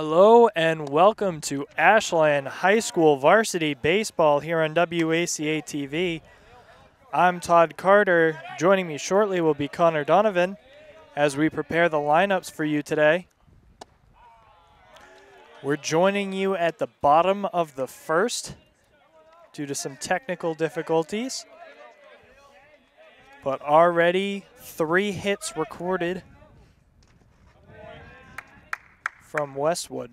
Hello and welcome to Ashland High School Varsity Baseball here on WACA-TV. I'm Todd Carter. Joining me shortly will be Connor Donovan as we prepare the lineups for you today. We're joining you at the bottom of the first due to some technical difficulties, but already 3 hits recorded from Westwood.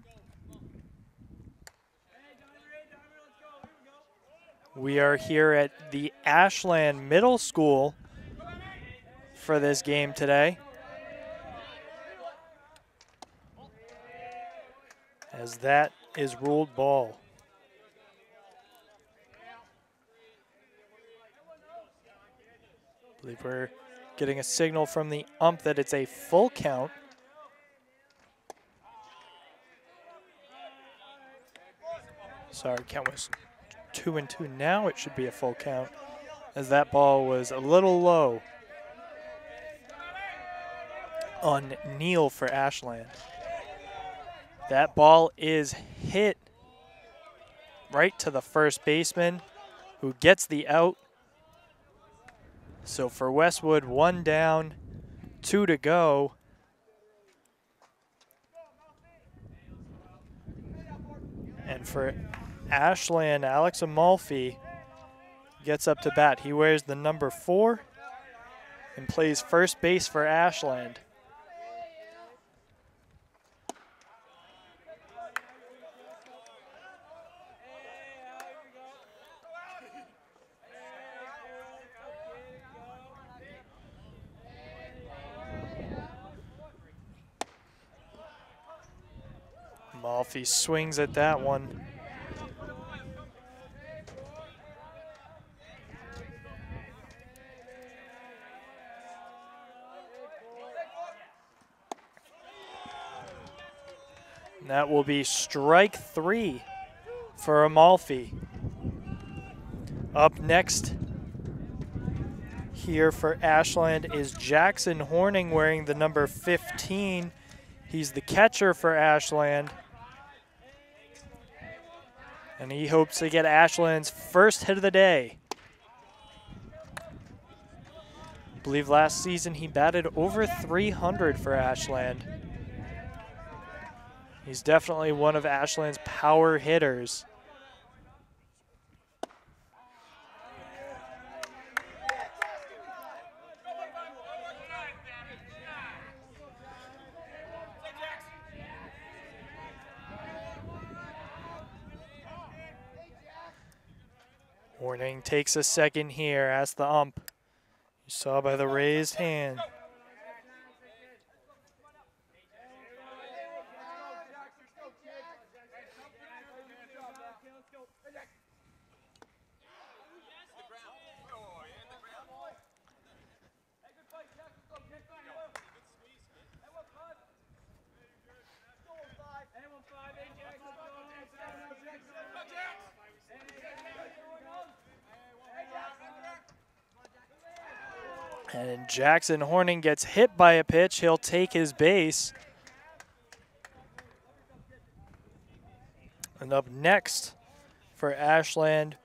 We are here at the Ashland Middle School for this game today, as that is ruled ball. I believe we're getting a signal from the ump that it's a full count. Sorry, count was 2-2. Now it should be a full count, as that ball was a little low on Neal for Ashland. That ball is hit right to the first baseman, who gets the out. So for Westwood, 1 down, 2 to go. And for Ashland, Alex Amalfi gets up to bat. He wears the number 4 and plays first base for Ashland. Amalfi swings at that one. And that will be strike 3 for Amalfi. Up next here for Ashland is Jackson Horning, wearing the number 15. He's the catcher for Ashland, and he hopes to get Ashland's first hit of the day. I believe last season he batted over 300 for Ashland. He's definitely one of Ashland's power hitters. Horning takes a second here, as the ump. You saw by the raised hand. And Jackson Horning gets hit by a pitch. He'll take his base. And up next for Ashland,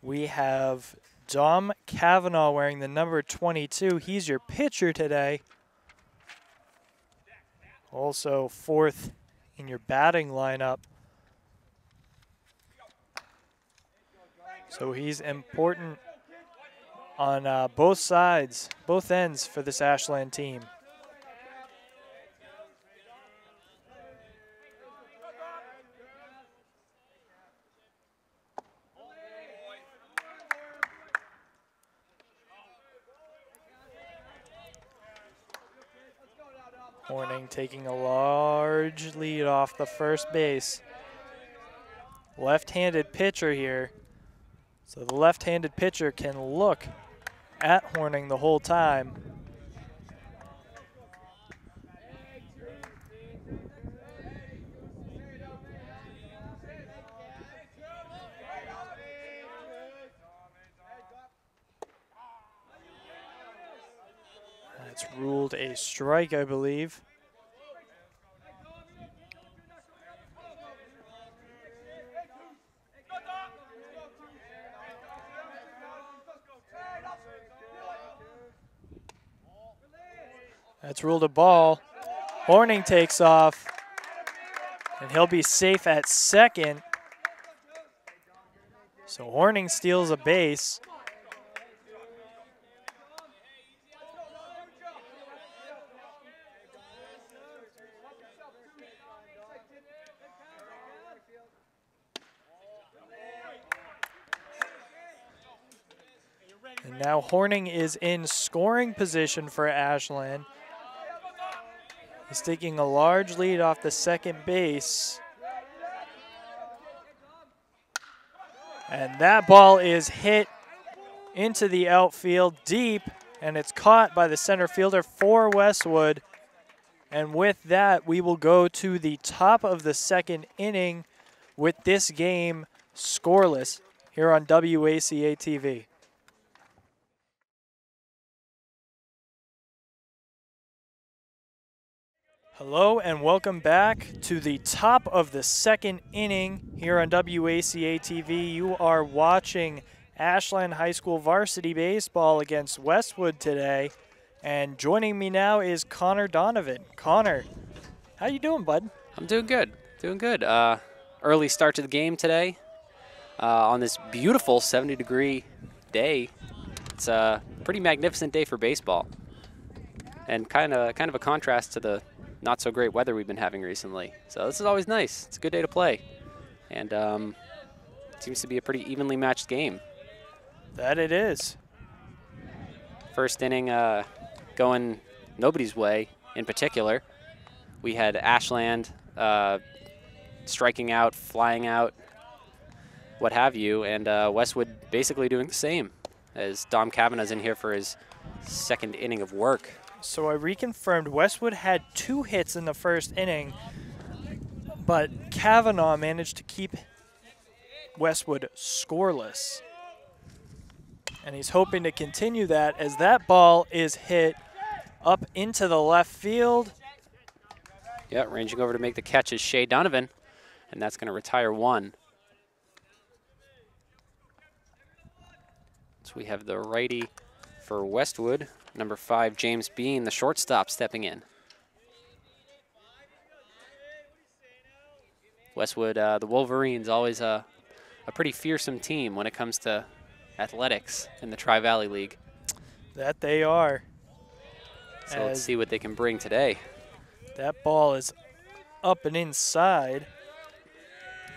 we have Dom Cavanaugh wearing the number 22. He's your pitcher today. Also 4th in your batting lineup. So he's important on both sides, both ends for this Ashland team. Horning taking a large lead off the first base. Left-handed pitcher here. So the left-handed pitcher can look at Horning the whole time. That's ruled a strike, I believe. That's ruled a ball. Horning takes off, and he'll be safe at second. So Horning steals a base. And now Horning is in scoring position for Ashland. He's taking a large lead off the second base. And that ball is hit into the outfield deep, and it's caught by the center fielder for Westwood. And with that, we will go to the top of the second inning with this game scoreless here on WACA-TV. Hello and welcome back to the top of the second inning here on WACA-TV. You are watching Ashland High School varsity baseball against Westwood today. And joining me now is Connor Donovan. Connor, how you doing, bud? I'm doing good, doing good. Early start to the game today on this beautiful 70-degree day. It's a pretty magnificent day for baseball, and kind of a contrast to the not so great weather we've been having recently. So this is always nice. It's a good day to play, and it seems to be a pretty evenly matched game. That it is. First inning going nobody's way in particular. We had Ashland striking out, flying out, what have you, and Westwood basically doing the same, as Dom Kavanaugh's in here for his second inning of work. So I reconfirmed Westwood had 2 hits in the first inning, but Kavanaugh managed to keep Westwood scoreless. And he's hoping to continue that as that ball is hit up into the left field. Yeah, ranging over to make the catch is Shea Donovan, and that's going to retire 1. So we have the righty for Westwood, number 5, James Bean, the shortstop, stepping in. Westwood, the Wolverines, always a pretty fearsome team when it comes to athletics in the Tri-Valley League. That they are. So let's see what they can bring today. That ball is up and inside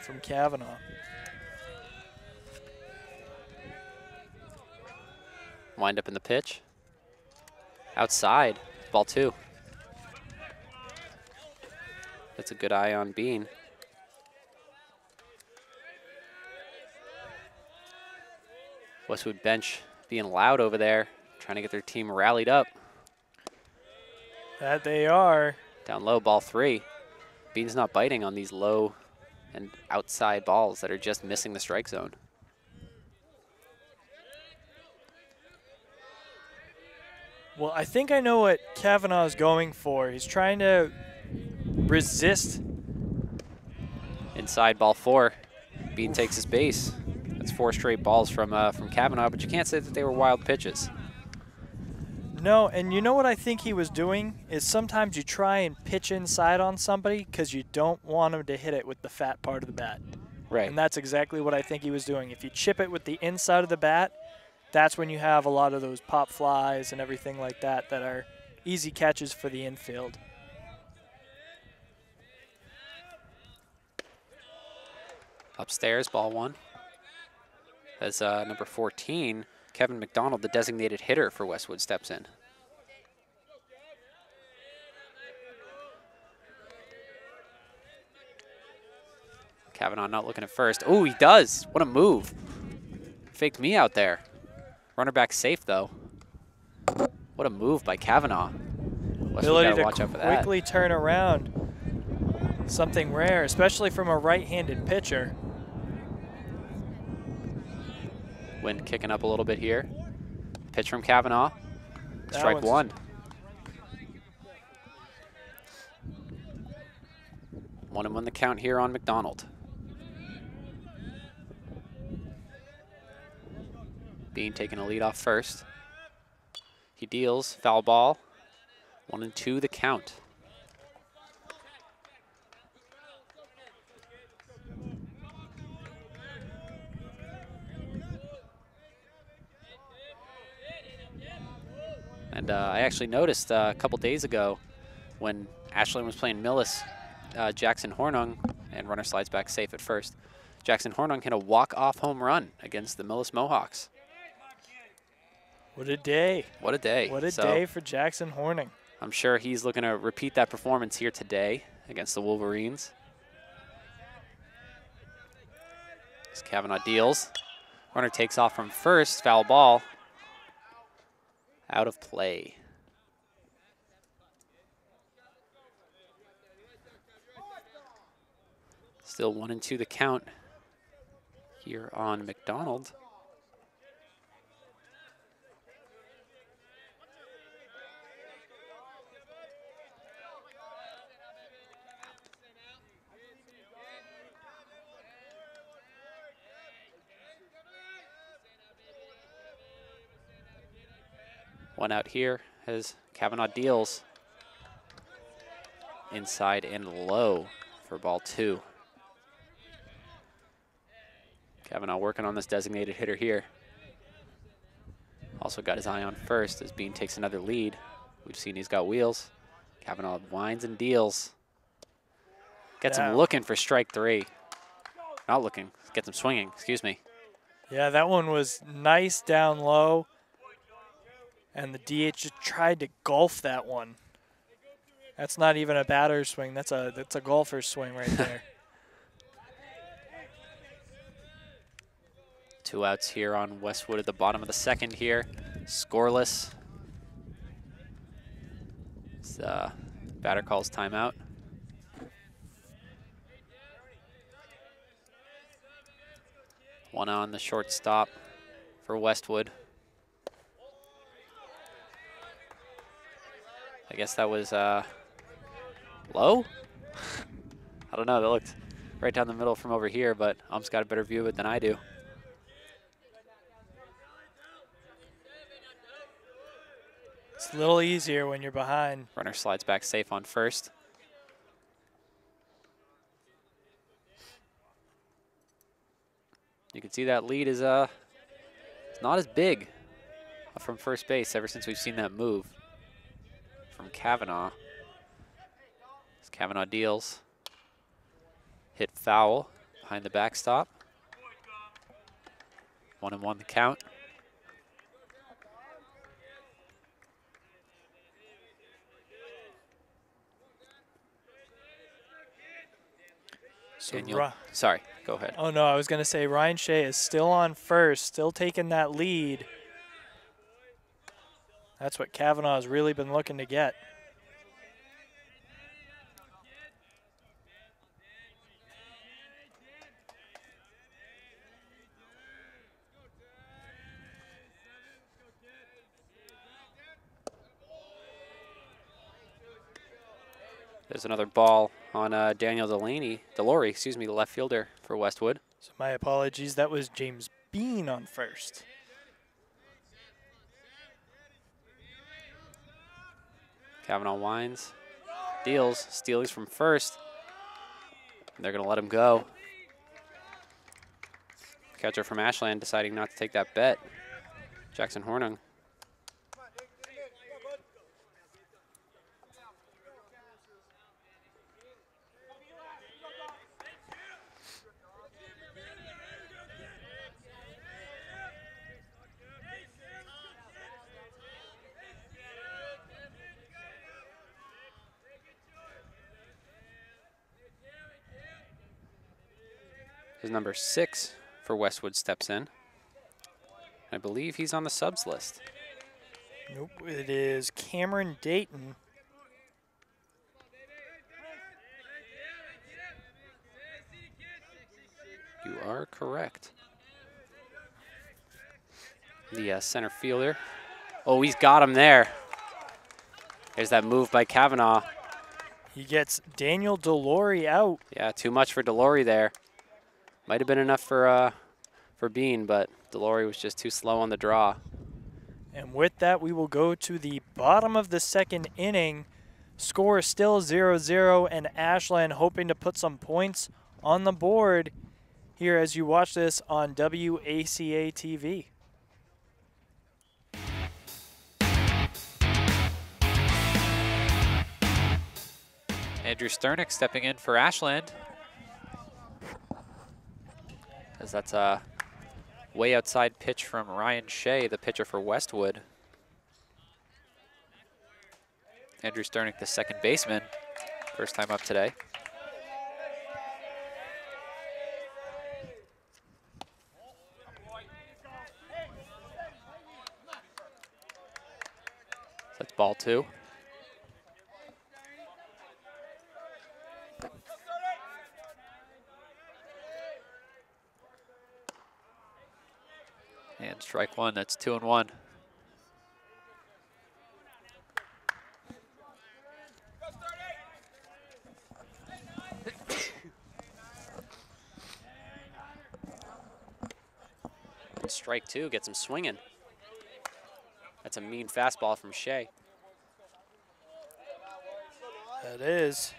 from Kavanaugh. Wind up in the pitch. Outside, ball 2. That's a good eye on Bean. Westwood bench being loud over there, trying to get their team rallied up. That they are. Down low, ball 3. Bean's not biting on these low and outside balls that are just missing the strike zone. Well, I think I know what Kavanaugh is going for. He's trying to resist. Inside, ball 4. Bean takes his base. That's 4 straight balls from Kavanaugh, but you can't say that they were wild pitches. No, and you know what I think he was doing is sometimes you try and pitch inside on somebody because you don't want him to hit it with the fat part of the bat. Right. And that's exactly what I think he was doing. If you chip it with the inside of the bat, that's when you have a lot of those pop flies and everything like that that are easy catches for the infield. Upstairs, ball 1. As number 14, Kevin McDonald, the designated hitter for Westwood, steps in. Kavanaugh not looking at first. Oh, he does. What a move. Faked me out there. Runner back safe, though. What a move by Kavanaugh. Ability to quickly turn around. Something rare, especially from a right-handed pitcher. Wind kicking up a little bit here. Pitch from Kavanaugh. Strike 1. 1-1 the count here on McDonald. Bean taking a lead off first. He deals, foul ball. 1-2 the count. And I actually noticed a couple days ago when Ashland was playing Millis, Jackson Hornung, and runner slides back safe at first. Jackson Hornung hit a walk-off home run against the Millis Mohawks. What a day. What a day. What a day for Jackson Hornung. I'm sure he's looking to repeat that performance here today against the Wolverines. As Kavanaugh deals. Runner takes off from first, foul ball. Out of play. Still 1-2 the count here on McDonald. One out here as Kavanaugh deals. Inside and low for ball 2. Kavanaugh working on this designated hitter here. Also got his eye on first as Bean takes another lead. We've seen he's got wheels. Kavanaugh winds and deals. Gets him looking for strike 3. Not looking, gets him swinging, excuse me. Yeah, that one was nice down low. And the DH just tried to golf that one. That's not even a batter's swing. That's a golfer's swing right there. 2 outs here on Westwood at the bottom of the second here. Scoreless. Batter calls timeout. One on the shortstop for Westwood. I guess that was low? I don't know, that looked right down the middle from over here, but Ump's got a better view of it than I do. It's a little easier when you're behind. Runner slides back safe on first. You can see that lead is it's not as big from first base ever since we've seen that move from Kavanaugh. As Kavanaugh deals. Hit foul behind the backstop. 1-1 the count. So sorry, go ahead. Oh no, I was going to say Ryan Shea is still on first, still taking that lead. That's what Kavanaugh has really been looking to get. There's another ball on Daniel Delory, excuse me, the left fielder for Westwood. So my apologies, that was James Bean on first. Kavanaugh winds, deals, stealings from first. And they're going to let him go. Catcher from Ashland deciding not to take that bet. Jackson Hornung. His number 6 for Westwood steps in. I believe he's on the subs list. Nope, it is Cameron Dayton. You are correct. The center fielder. Oh, he's got him there. There's that move by Kavanaugh. He gets Daniel Delory out. Yeah, too much for Delory there. Might have been enough for Bean, but Delory was just too slow on the draw. And with that, we will go to the bottom of the second inning. Score still 0-0, and Ashland hoping to put some points on the board here as you watch this on WACA-TV. Andrew Sternick stepping in for Ashland, as that's a way outside pitch from Ryan Shea, the pitcher for Westwood. Andrew Sternick, the second baseman, first time up today. That's ball 2. And strike 1, that's 2-1. Strike 2 gets him swinging. That's a mean fastball from Shea. That is.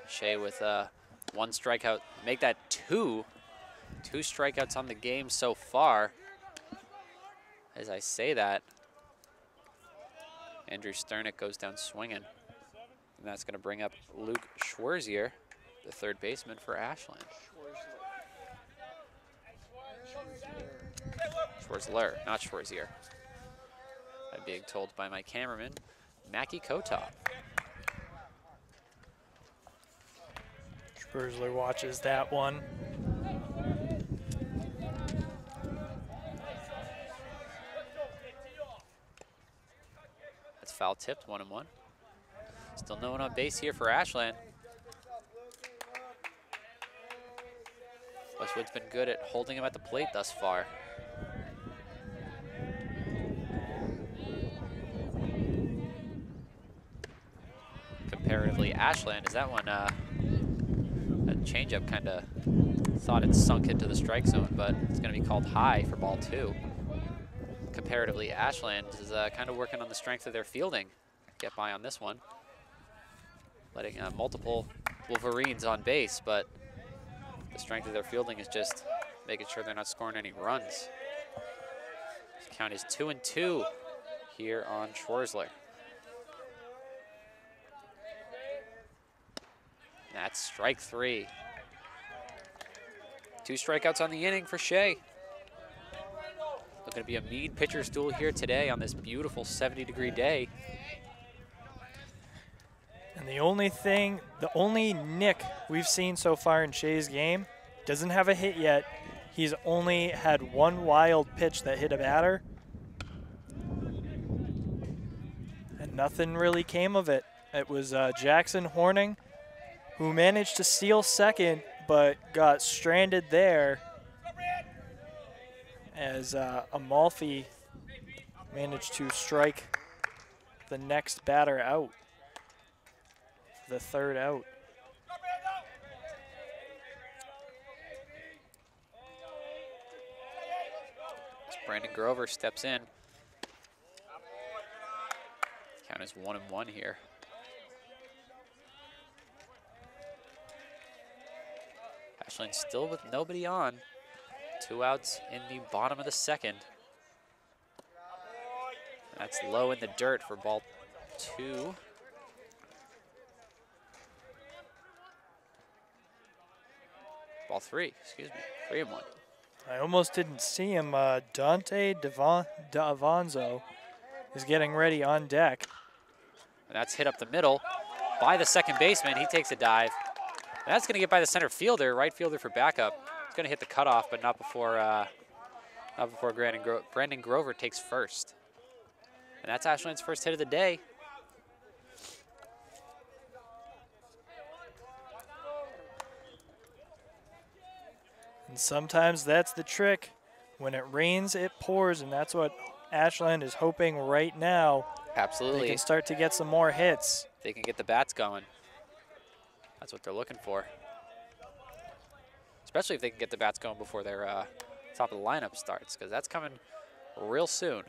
Shea with 1 strikeout. Make that 2. 2 strikeouts on the game so far. As I say that, Andrew Sternick goes down swinging. And that's going to bring up Luke Schwerzier, the third baseman for Ashland. Schwerzler, not Schwerzier. I'm being told by my cameraman, Mackie Kotop. Schwerzler watches that one. That's foul tipped, 1-1. Still no one on base here for Ashland. Westwood's been good at holding him at the plate thus far. Comparatively, Ashland, is that one, that changeup kind of thought it sunk into the strike zone, but it's going to be called high for ball 2. Comparatively, Ashland is kind of working on the strength of their fielding. Get by on this one. Letting multiple Wolverines on base, but the strength of their fielding is just making sure they're not scoring any runs. The count is 2-2 here on Schwerzler. That's strike 3. 2 strikeouts on the inning for Shea. Looking to be a mean pitcher's duel here today on this beautiful 70-degree day. And the only nick we've seen so far in Shea's game, doesn't have a hit yet. He's only had 1 wild pitch that hit a batter. And nothing really came of it. It was Jackson Horning who managed to steal second, but got stranded there as Amalfi managed to strike the next batter out. The third out. As Brandon Grover steps in. Count is 1-1 here. Ashland still with nobody on. 2 outs in the bottom of the second. That's low in the dirt for ball 2. Ball 3, excuse me, 3-1. I almost didn't see him. Dante D'Avanzo is getting ready on deck. And that's hit up the middle by the second baseman. He takes a dive. And that's going to get by the center fielder, right fielder for backup. It's going to hit the cutoff, but not before Brandon Grover takes first. And that's Ashland's first hit of the day. And sometimes that's the trick. When it rains, it pours, and that's what Ashland is hoping right now. Absolutely. They can start to get some more hits. They can get the bats going. That's what they're looking for. Especially if they can get the bats going before their top of the lineup starts, because that's coming real soon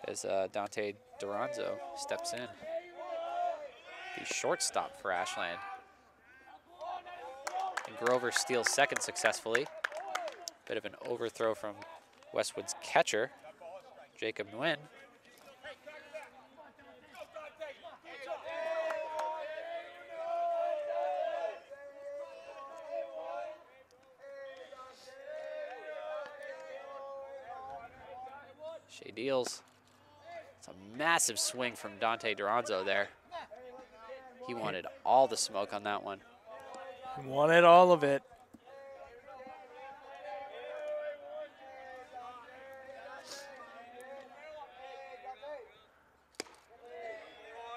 as Dante Duranzo steps in. The shortstop for Ashland. And Grover steals second successfully. Bit of an overthrow from Westwood's catcher, Jacob Nguyen. Shea deals. It's a massive swing from Dante Duranzo there. He wanted all the smoke on that one. He wanted all of it.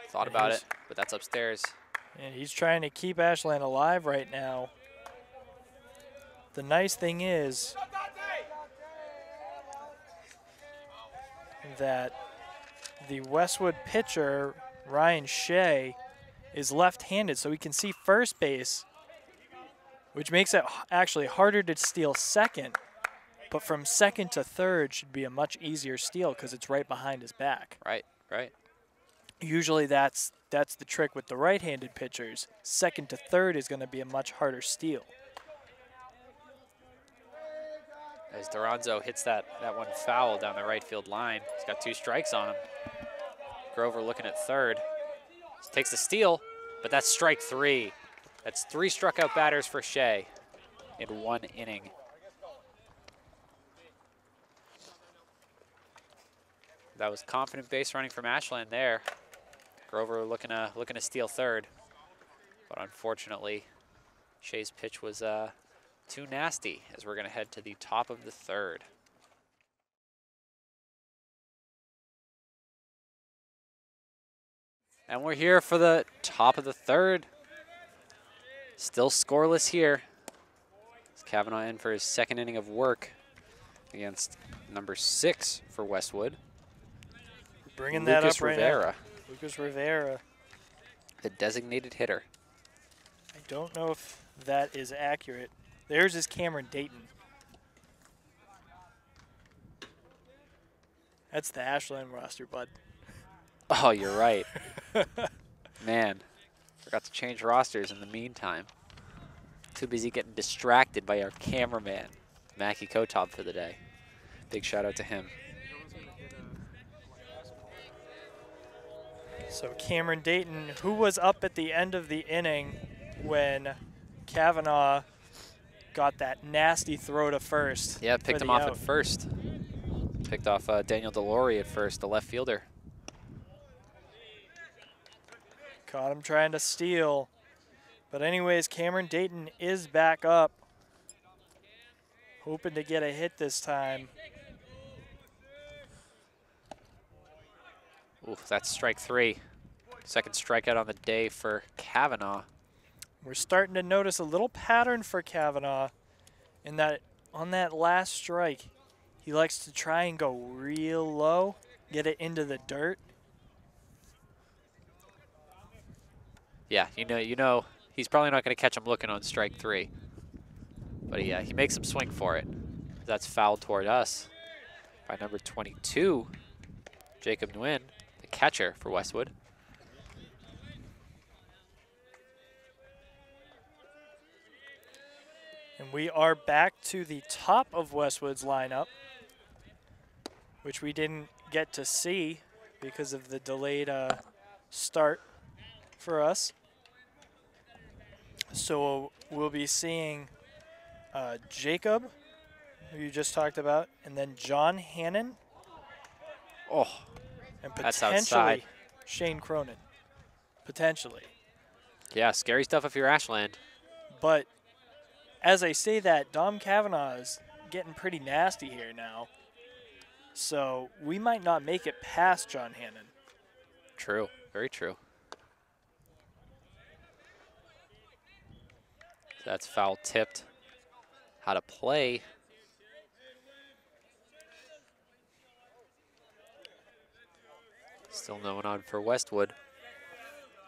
Thought about it, but that's upstairs. And he's trying to keep Ashland alive right now. The nice thing is that the Westwood pitcher, Ryan Shea, is left-handed, so he can see first base, which makes it actually harder to steal second. But from second to third should be a much easier steal because it's right behind his back. Right, right. Usually that's the trick with the right-handed pitchers. Second to third is going to be a much harder steal. As Duranzo hits that one foul down the right field line. He's got 2 strikes on him. Grover looking at third. Takes the steal, but that's strike 3. That's 3 struck out batters for Shea in 1 inning. That was confident base running from Ashland there. Grover looking to steal third, but unfortunately, Shea's pitch was too nasty as we're going to head to the top of the third. And we're here for the top of the third. Still scoreless here. It's Kavanaugh in for his second inning of work against number 6 for Westwood. Bringing that Lucas up right Rivera. now. Lucas Rivera. The designated hitter. I don't know if that is accurate. There's his Cameron Dayton. That's the Ashland roster, bud. Oh, you're right. Man, forgot to change rosters in the meantime. Too busy getting distracted by our cameraman, Mackie Kotob, for the day. Big shout out to him. So Cameron Dayton, who was up at the end of the inning when Kavanaugh got that nasty throw to first. Yeah, picked him off at first. Picked off Daniel Delory at first, the left fielder. Caught him trying to steal. But anyways, Cameron Dayton is back up. Hoping to get a hit this time. Ooh, that's strike 3. Second strikeout on the day for Kavanaugh. We're starting to notice a little pattern for Kavanaugh in that on that last strike, he likes to try and go real low, get it into the dirt. Yeah, you know, he's probably not going to catch him looking on strike 3. But yeah, he makes him swing for it. That's fouled toward us by number 22, Jacob Nguyen, the catcher for Westwood. And we are back to the top of Westwood's lineup, which we didn't get to see because of the delayed start for us. So we'll be seeing Jacob, who you just talked about, and then John Hannon. Oh, and that's outside. Shane Cronin. Potentially. Yeah, scary stuff if you're Ashland. But as I say that, Dom Kavanaugh is getting pretty nasty here now. So we might not make it past John Hannon. True, very true. That's foul tipped. How to play. Still no one on for Westwood.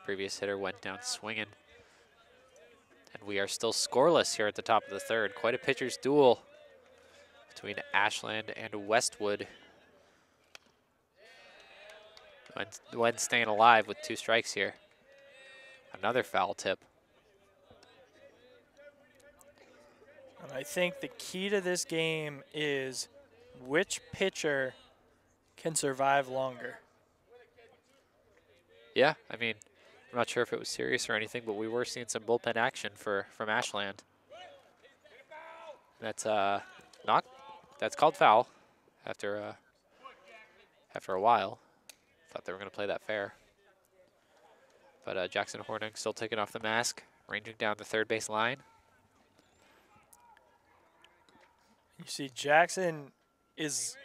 Previous hitter went down swinging. And we are still scoreless here at the top of the third. Quite a pitcher's duel between Ashland and Westwood. Wentz staying alive with 2 strikes here. Another foul tip. And I think the key to this game is which pitcher can survive longer. Yeah, I mean, I'm not sure if it was serious or anything, but we were seeing some bullpen action from Ashland. That's that's called foul after a while. Thought they were going to play that fair. But Jackson Horning still taking off the mask, ranging down the third base line. You see Jackson is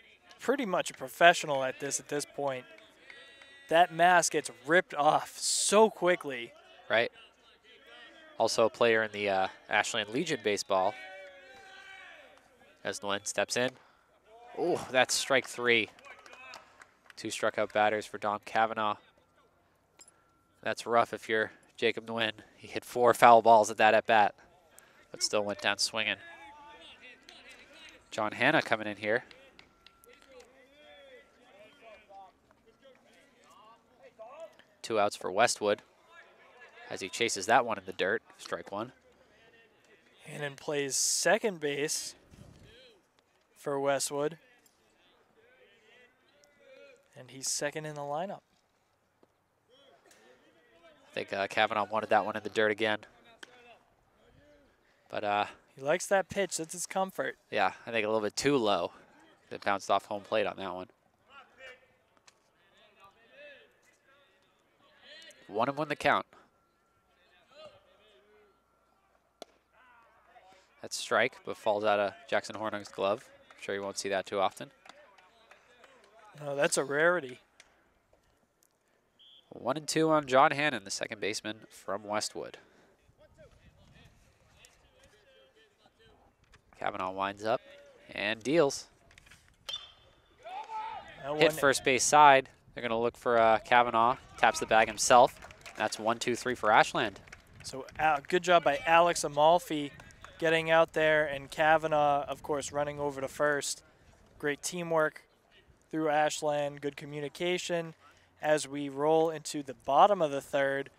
pretty much a professional at this point. That mask gets ripped off so quickly. Right. Also a player in the Ashland Legion baseball. As Nguyen steps in. Oh, that's strike 3. 2 struck out batters for Dom Kavanaugh. That's rough if you're Jacob Nguyen. He hit 4 foul balls at that at-bat, but still went down swinging. John Hanna coming in here. Two outs for Westwood as he chases that one in the dirt. Strike 1. Hannon plays second base for Westwood. And he's second in the lineup. I think Kavanaugh wanted that one in the dirt again. But he likes that pitch. That's his comfort. Yeah, I think a little bit too low. It bounced off home plate on that one. 1-1 the count. That's strike, but falls out of Jackson Hornung's glove. I'm sure you won't see that too often. No, that's a rarity. 1-2 on John Hannon, the second baseman from Westwood. Kavanaugh winds up and deals. Hit first base side. They're going to look for Kavanaugh. Taps the bag himself. That's 1-2-3 for Ashland. So good job by Alex Amalfi getting out there, and Kavanaugh, of course, running over to first. Great teamwork through Ashland. Good communication as we roll into the bottom of the third.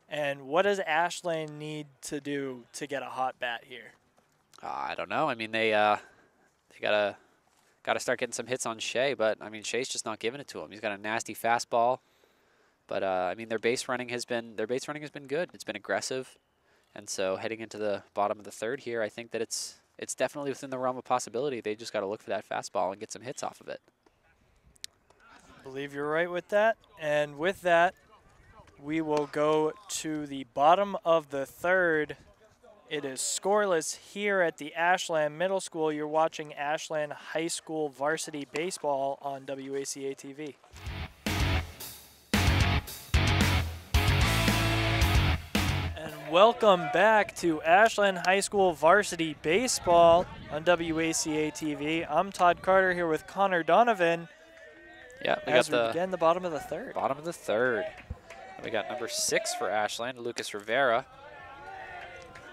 And what does Ashland need to do to get a hot bat here? I don't know. I mean, they gotta start getting some hits on Shea, but I mean, Shea's just not giving it to him. He's got a nasty fastball, but I mean, their base running has been good. It's been aggressive, and so heading into the bottom of the third here, I think that it's definitely within the realm of possibility. They just got to look for that fastball and get some hits off of it. I believe you're right with that, and with that, we will go to the bottom of the third. It is scoreless here at the Ashland Middle School. You're watching Ashland High School Varsity Baseball on WACA-TV. And welcome back to Ashland High School Varsity Baseball on WACA-TV. I'm Todd Carter here with Connor Donovan. Yeah, we begin the bottom of the third. Bottom of the third. And we got number 6 for Ashland, Lucas Rivera.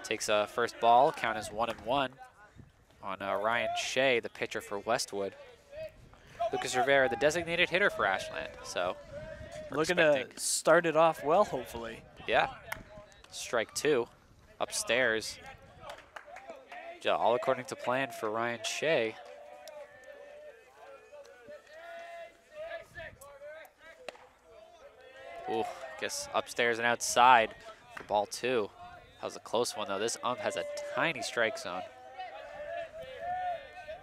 Takes a first ball, count is 1-1 on Ryan Shea, the pitcher for Westwood. Lucas Rivera, the designated hitter for Ashland. So looking to start it off well, hopefully. Yeah. Strike 2, upstairs. All according to plan for Ryan Shea. Ooh, guess upstairs and outside for ball 2. That was a close one, though. This ump has a tiny strike zone,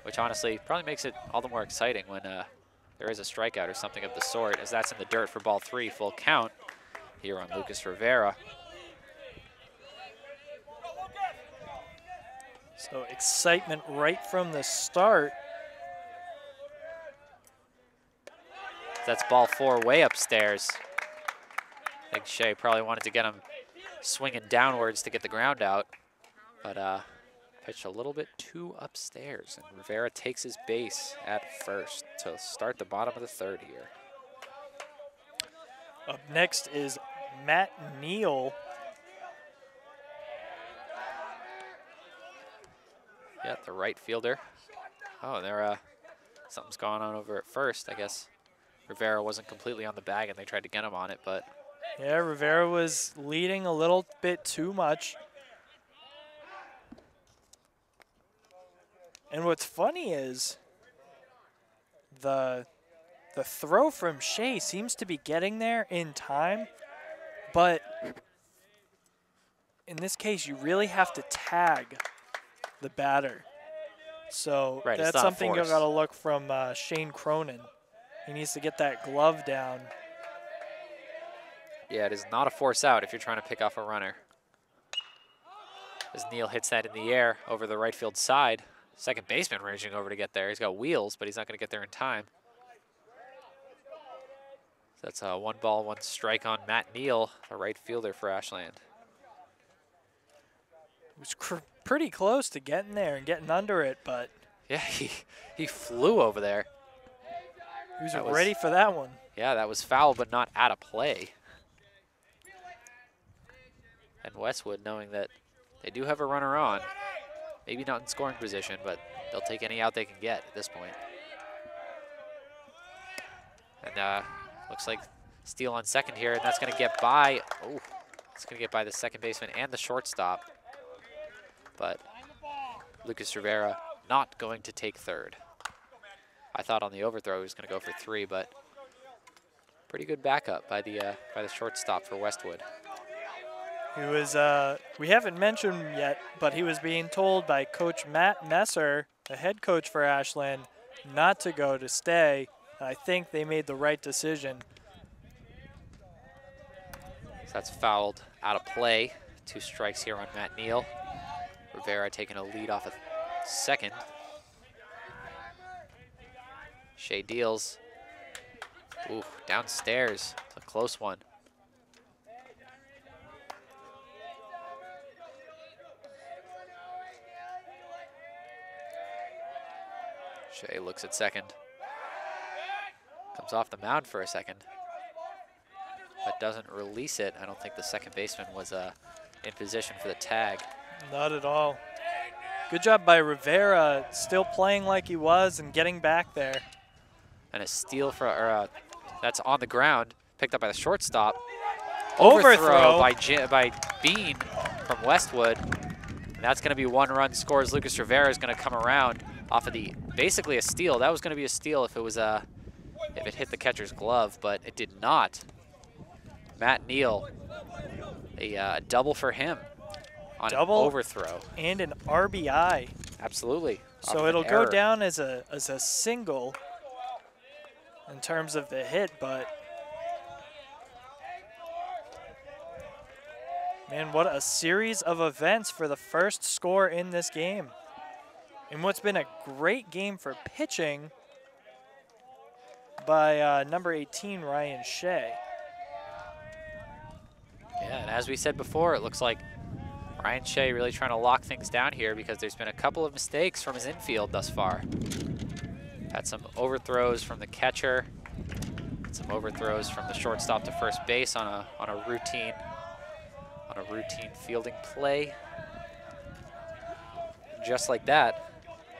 which honestly probably makes it all the more exciting when there is a strikeout or something of the sort, as that's in the dirt for ball 3, full count here on Lucas Rivera. So excitement right from the start. That's ball 4 way upstairs. I think Shea probably wanted to get him swinging downwards to get the ground out, but pitched a little bit too upstairs, and Rivera takes his base at first to start the bottom of the third here. Up next is Matt Neal. Yeah, the right fielder. Oh, there, something's going on over at first. I guess Rivera wasn't completely on the bag, and they tried to get him on it, but Yeah, Rivera was leading a little bit too much. And what's funny is the throw from Shea seems to be getting there in time, but in this case, you really have to tag the batter. So right, it's that's not a something you've force. got to look from Shane Cronin. He needs to get that glove down. Yeah, it is not a force out if you're trying to pick off a runner. As Neal hits that in the air over the right field side. Second baseman raging over to get there. He's got wheels, but he's not going to get there in time. So that's a 1 ball, 1 strike on Matt Neal, the right fielder for Ashland. It was pretty close to getting there and getting under it, but Yeah, he flew over there. he was That was- ready for that one. Yeah, that was foul, but not out of play. And Westwood, knowing that they do have a runner on, maybe not in scoring position, but they'll take any out they can get at this point. And looks like steal on second here, and that's going to get by. Oh, it's going to get by the second baseman and the shortstop. But Lucas Rivera not going to take third. I thought on the overthrow he was going to go for 3, but pretty good backup by the shortstop for Westwood. He was, we haven't mentioned him yet, but he was being told by Coach Matt Messer, the head coach for Ashland, not to go, to stay. I think they made the right decision. So that's fouled out of play. 2 strikes here on Matt Neal. Rivera taking a lead off of second. Shea deals. Ooh, downstairs. It's a close one. Shea looks at second. Comes off the mound for a second, but doesn't release it. I don't think the second baseman was in position for the tag. Not at all. Good job by Rivera, still playing like he was and getting back there. And a steal for, that's on the ground, picked up by the shortstop. Overthrow by Bean from Westwood. And that's going to be 1 run scores. Lucas Rivera is going to come around off of basically a steal. That was going to be a steal if it was if it hit the catcher's glove, but it did not. Matt Neal, a double for him on an overthrow. And an RBI. Absolutely. So it'll go down as a single in terms of the hit, but man, what a series of events for the first score in this game. And what's been a great game for pitching by number 18, Ryan Shea. Yeah, and as we said before, it looks like Ryan Shea really trying to lock things down here because there's been a couple of mistakes from his infield thus far. Had some overthrows from the catcher, some overthrows from the shortstop to first base on a routine fielding play. Just like that,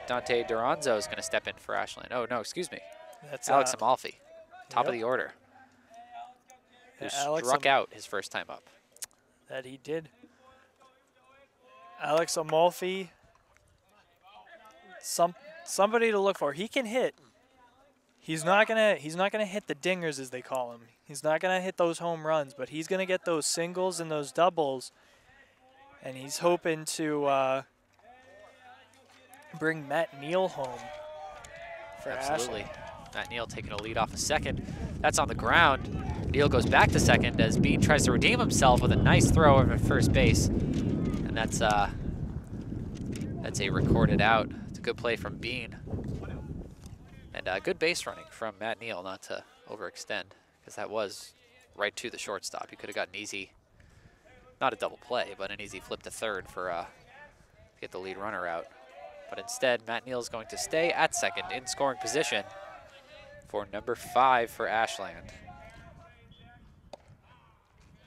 Dante Duranzo is going to step in for Ashland. Oh no, excuse me. That's Alex Amalfi, top of yep. the order, who Alex struck out his first time up. That he did. Alex Amalfi, somebody to look for. He can hit. He's not gonna hit the dingers, as they call them. He's not gonna hit those home runs, but he's gonna get those singles and those doubles, and he's hoping to bring Matt Neal home for Absolutely. Ashland. Matt Neal taking a lead off a second. That's on the ground. Neal goes back to second as Bean tries to redeem himself with a nice throw over at first base. And that's a recorded out. It's a good play from Bean. And good base running from Matt Neal, not to overextend, because that was right to the shortstop. He could have gotten easy, not a double play, but an easy flip to third for to get the lead runner out. But instead, Matt Neal is going to stay at second in scoring position for number 5 for Ashland.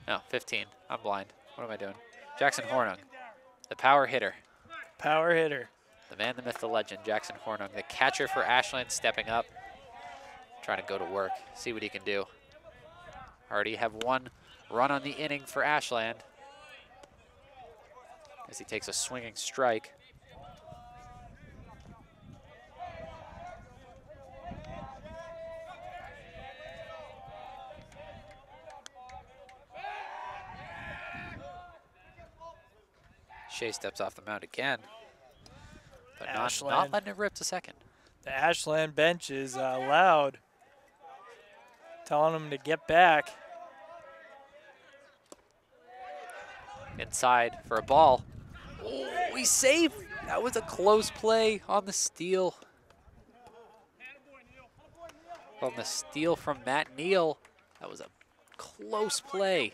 No, 15. I'm blind. What am I doing? Jackson Hornung, the power hitter. Power hitter. The man, the myth, the legend, Jackson Hornung, the catcher for Ashland, stepping up, trying to go to work, see what he can do. Already have one run on the inning for Ashland as he takes a swinging strike. Shea steps off the mound again, but not letting it rip to second. The Ashland bench is loud, telling him to get back. Inside for a ball. Oh, he's safe. That was a close play on the steal. On the steal from Matt Neal. That was a close play.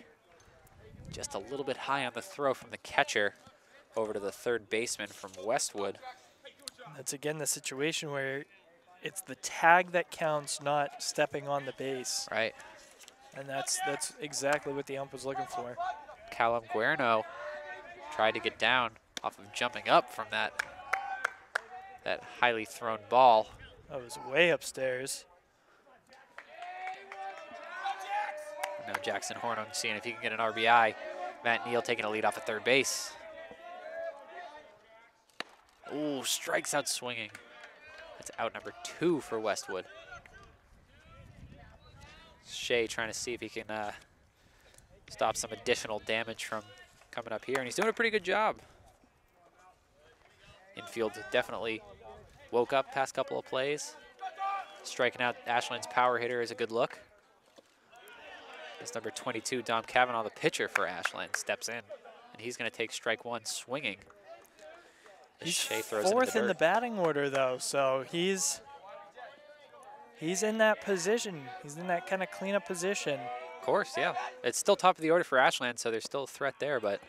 Just a little bit high on the throw from the catcher over to the third baseman from Westwood. That's again the situation where it's the tag that counts, not stepping on the base. Right. And that's exactly what the ump was looking for. Callum Guerno tried to get down off of jumping up from that highly thrown ball. That was way upstairs. Now Jackson Hornung seeing if he can get an RBI. Matt Neal taking a lead off at third base. Ooh, strikes out swinging. That's out number 2 for Westwood. Shea trying to see if he can stop some additional damage from coming up here, and he's doing a pretty good job. Infield definitely woke up past couple of plays. Striking out Ashland's power hitter is a good look. As number 22, Dom Cavanaugh, the pitcher for Ashland, steps in, and he's going to take strike 1 swinging. He's Shea throws fourth in in the batting order, though, so he's in that position. He's in that kind of cleanup position. Of course, yeah. It's still top of the order for Ashland, so there's still a threat there, but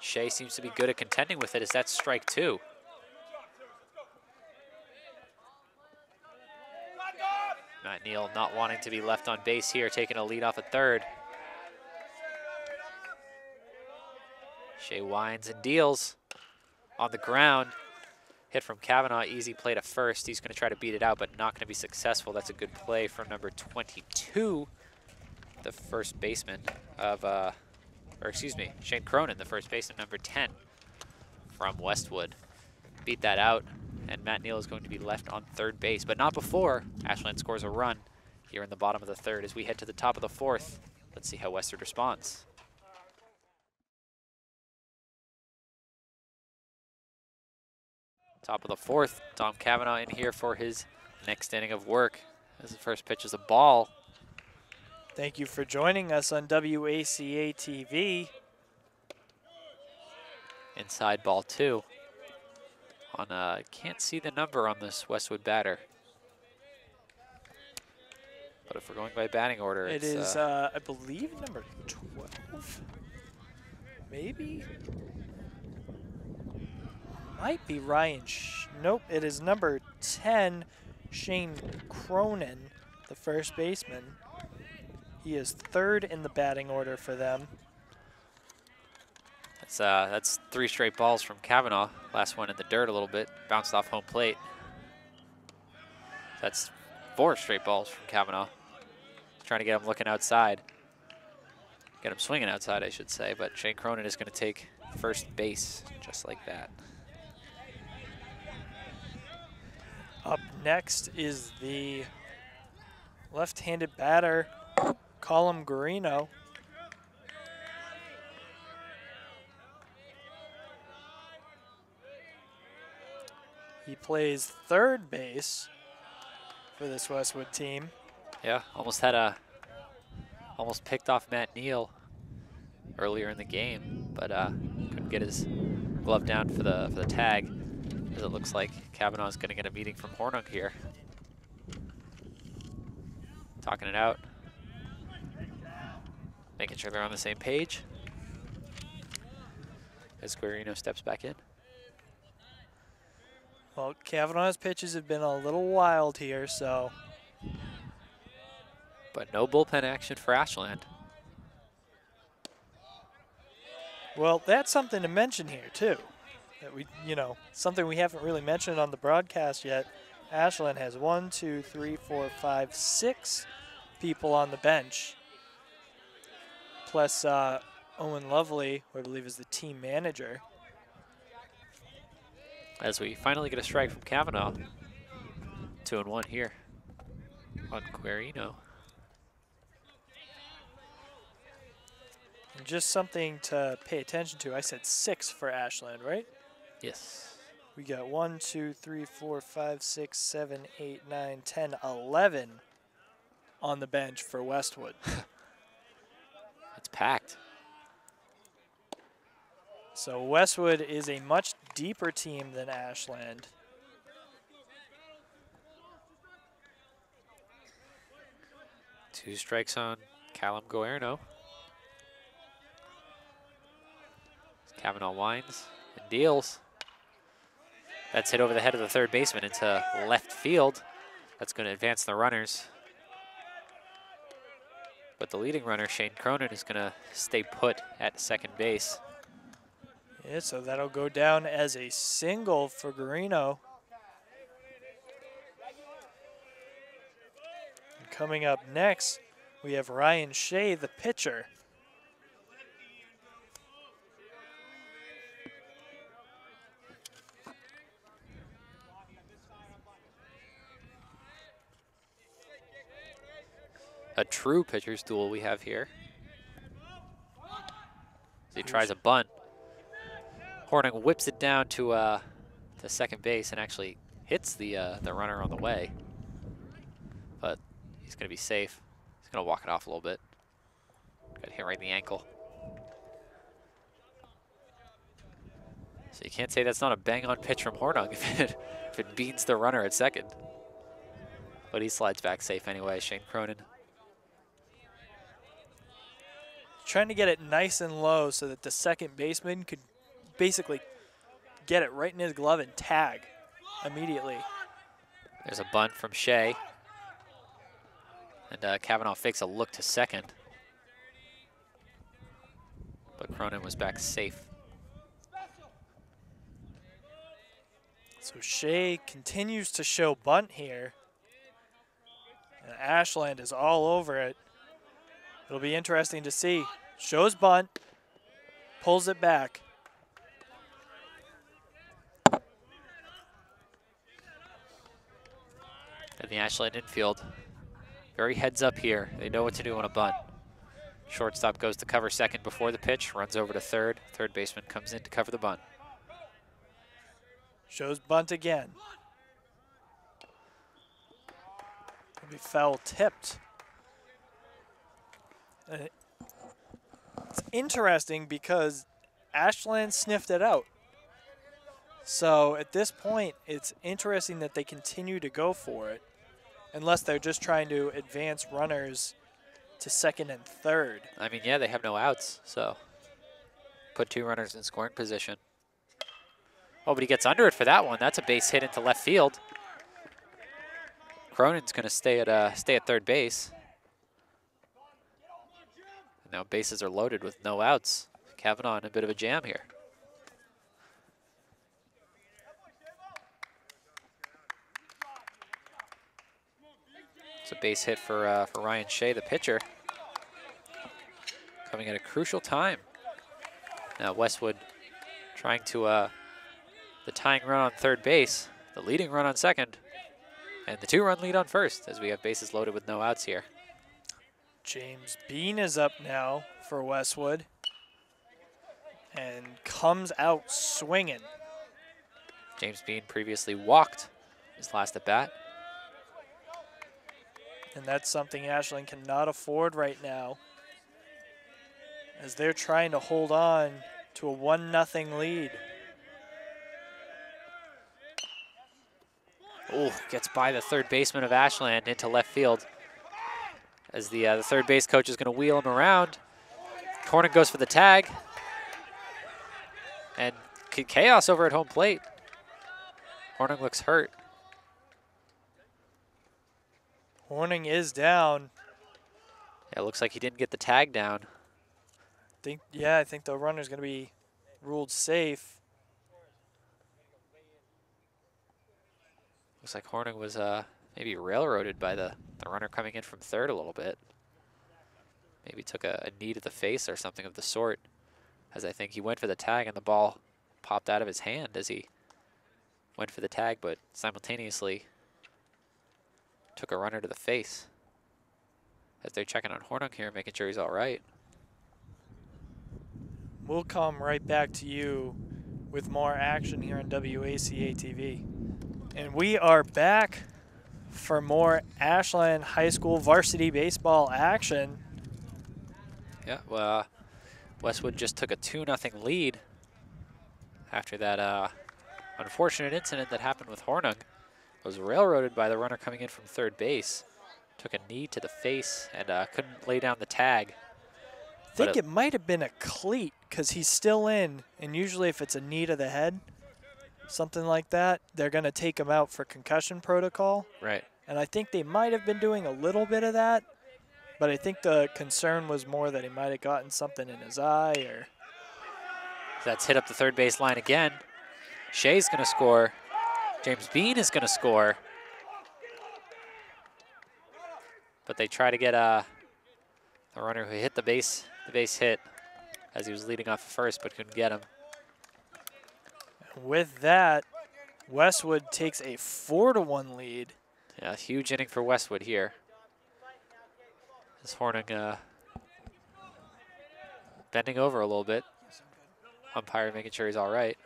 Shea seems to be good at contending with it as that's strike 2. Matt Neal not wanting to be left on base here, taking a lead off at third. Shea winds and deals on the ground. Hit from Cavanaugh, easy play to first. He's going to try to beat it out, but not going to be successful. That's a good play from number 22, the first baseman of, Shane Cronin, the first baseman, number 10 from Westwood. Beat that out, and Matt Neal is going to be left on third base, but not before Ashland scores a run here in the bottom of the third as we head to the top of the fourth. Let's see how Westwood responds. Top of the fourth, Dom Cavanaugh in here for his next inning of work. As the first pitch is a ball. Thank you for joining us on WACA-TV. Inside ball 2. Can't see the number on this Westwood batter. But if we're going by batting order, it is, I believe, number 12. Maybe? Might be Ryan. Nope, it is number 10, Shane Cronin, the first baseman. He is third in the batting order for them. That's 3 straight balls from Cavanaugh. Last one in the dirt a little bit, bounced off home plate. That's 4 straight balls from Cavanaugh. Trying to get him looking outside. Get him swinging outside, I should say, but Shane Cronin is going to take first base just like that. Up next is the left-handed batter, Callum Guerino. He plays third base for this Westwood team. Yeah, almost picked off Matt Neal earlier in the game, but couldn't get his glove down for the tag. As it looks like Cavanaugh is going to get a meeting from Hornung here. Talking it out. Making sure they're on the same page. As Guerino steps back in. Well, Cavanaugh's pitches have been a little wild here, so. But no bullpen action for Ashland. Well, that's something to mention here, too. something we haven't really mentioned on the broadcast yet. Ashland has 1, 2, 3, 4, 5, 6 people on the bench, plus Owen Lovely, who I believe is the team manager. As we finally get a strike from Kavanaugh. 2-1 here on Guarino. And just something to pay attention to. I said 6 for Ashland, right? Yes. We got 1, 2, 3, 4, 5, 6, 7, 8, 9, 10, 11 on the bench for Westwood. It's packed. So Westwood is a much deeper team than Ashland. Two strikes on Callum Guerno. Kavanaugh winds and deals. That's hit over the head of the third baseman into left field. That's going to advance the runners. But the leading runner, Shane Cronin, is going to stay put at second base. Yeah, so that'll go down as a single for Guarino. And coming up next, we have Ryan Shea, the pitcher. A true pitcher's duel we have here. As he tries a bunt. Horning whips it down to second base and actually hits the runner on the way. But he's going to be safe. He's going to walk it off a little bit. Got hit right in the ankle. So you can't say that's not a bang-on pitch from Hornung if it beats the runner at second. But he slides back safe anyway, Shane Cronin. Trying to get it nice and low so that the second baseman could basically get it right in his glove and tag immediately. There's a bunt from Shea. And Kavanaugh fakes a look to second. But Cronin was back safe. So Shea continues to show bunt here. And Ashland is all over it. It'll be interesting to see. Shows bunt, pulls it back. And the Ashland infield, very heads up here. They know what to do on a bunt. Shortstop goes to cover second before the pitch, runs over to third. Third baseman comes in to cover the bunt. Shows bunt again. It'll be foul tipped. It's interesting because Ashland sniffed it out. So at this point, it's interesting that they continue to go for it, unless they're just trying to advance runners to second and third. I mean, yeah, they have no outs, so put two runners in scoring position. Oh, but he gets under it for that one. That's a base hit into left field. Cronin's going to stay at third base. Now bases are loaded with no outs. Kavanaugh in a bit of a jam here. It's a base hit for Ryan Shea, the pitcher. Coming at a crucial time. Now Westwood trying to the tying run on third base, the leading run on second, and the two-run lead on first as we have bases loaded with no outs here. James Bean is up now for Westwood and comes out swinging. James Bean previously walked his last at bat. And that's something Ashland cannot afford right now, as they're trying to hold on to a 1-0 lead. Oh, gets by the third baseman of Ashland into left field. As the third base coach is going to wheel him around. Corner goes for the tag. And chaos over at home plate. Horning looks hurt. Horning is down. Yeah, it looks like he didn't get the tag down. I think the runner's going to be ruled safe. Looks like Hornung was maybe railroaded by the runner coming in from third a little bit. Maybe took a knee to the face or something of the sort, as I think he went for the tag and the ball popped out of his hand as he went for the tag, but simultaneously took a runner to the face. As they're checking on Hornung here, making sure he's all right. We'll come right back to you with more action here on WACA-TV. And we are back for more Ashland High School varsity baseball action. Yeah, well, Westwood just took a 2-0 lead after that unfortunate incident that happened with Hornung. Was railroaded by the runner coming in from third base. Took a knee to the face and couldn't lay down the tag. I think it might have been a cleat because he's still in, and usually if it's a knee to the head, something like that, they're going to take him out for concussion protocol. Right. And I think they might have been doing a little bit of that, but I think the concern was more that he might have gotten something in his eye. Or That's hit up the third base line again. Shea's going to score. James Bean is going to score. But they try to get the runner who hit the base hit as he was leading off first, but couldn't get him. With that, Westwood takes a 4-1 lead. Yeah, huge inning for Westwood here. This Hornung bending over a little bit. Umpire making sure he's all right.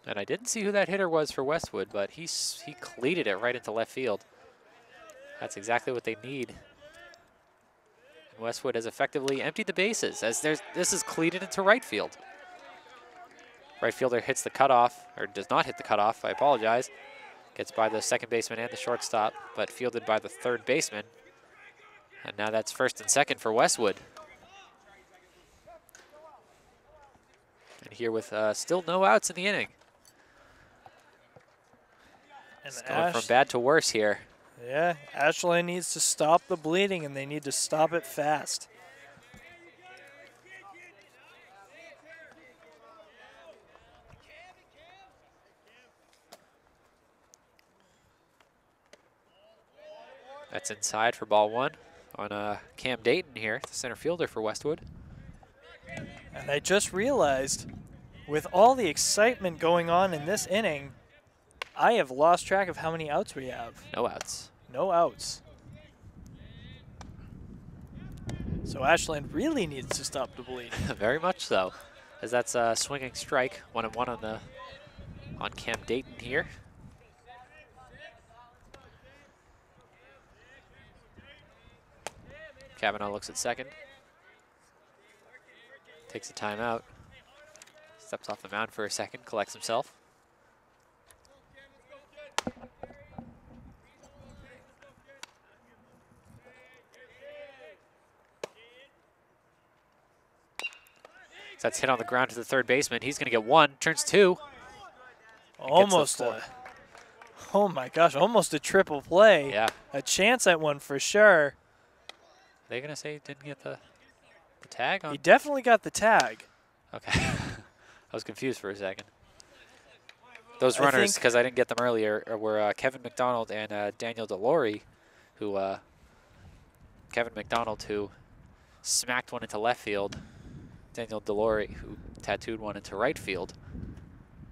And I didn't see who that hitter was for Westwood, but he cleated it right into left field. That's exactly what they need. And Westwood has effectively emptied the bases as this is cleated into right field. Right fielder hits the cutoff, or does not hit the cutoff, I apologize. Gets by the second baseman and the shortstop, but fielded by the third baseman. And now that's first and second for Westwood. And here with still no outs in the inning. And it's going from bad to worse here. Yeah, Ashland needs to stop the bleeding, and they need to stop it fast. That's inside for ball one on Cam Dayton here, the center fielder for Westwood. And I just realized, with all the excitement going on in this inning, I have lost track of how many outs we have. No outs. No outs. So Ashland really needs to stop the bleeding. Very much so, as that's a swinging strike, 1-1 on Cam Dayton here. Cavanaugh looks at second. Takes a timeout. Steps off the mound for a second, collects himself. So that's hit on the ground to the third baseman. He's going to get one, turns two. Almost oh my gosh, almost a triple play. Yeah. A chance at one for sure. Are they going to say he didn't get the tag on? He definitely got the tag. Okay. I was confused for a second. Those runners, because I didn't get them earlier, were Kevin McDonald and Daniel DeLore, who Kevin McDonald, who smacked one into left field. Daniel DeLore, who tattooed one into right field.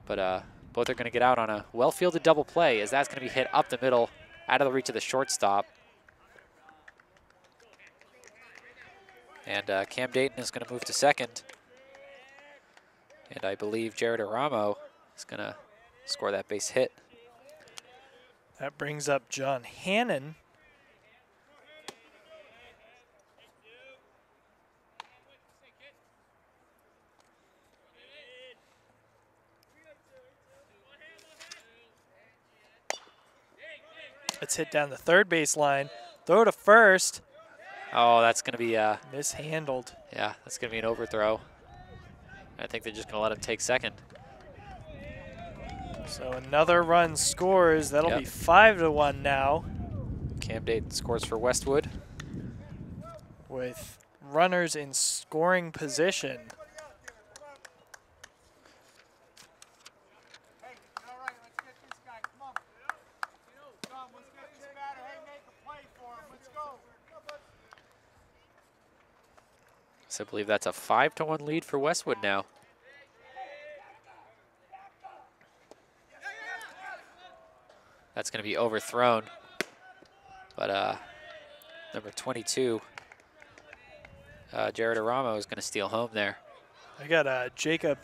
But both are going to get out on a well-fielded double play, as that's going to be hit up the middle, out of the reach of the shortstop. And Cam Dayton is going to move to second. And I believe Jared Aramo is going to score that base hit. That brings up John Hannon. Let's hit down the third base line. Throw to first. Oh, that's going to be mishandled. Yeah, that's going to be an overthrow. I think they're just going to let him take second. So another run scores. That'll be 5-1 now. Cam Dayton scores for Westwood. With runners in scoring position. So I believe that's a 5-1 lead for Westwood now. That's going to be overthrown. But number 22, Jared Aramo is going to steal home there. I got Jacob.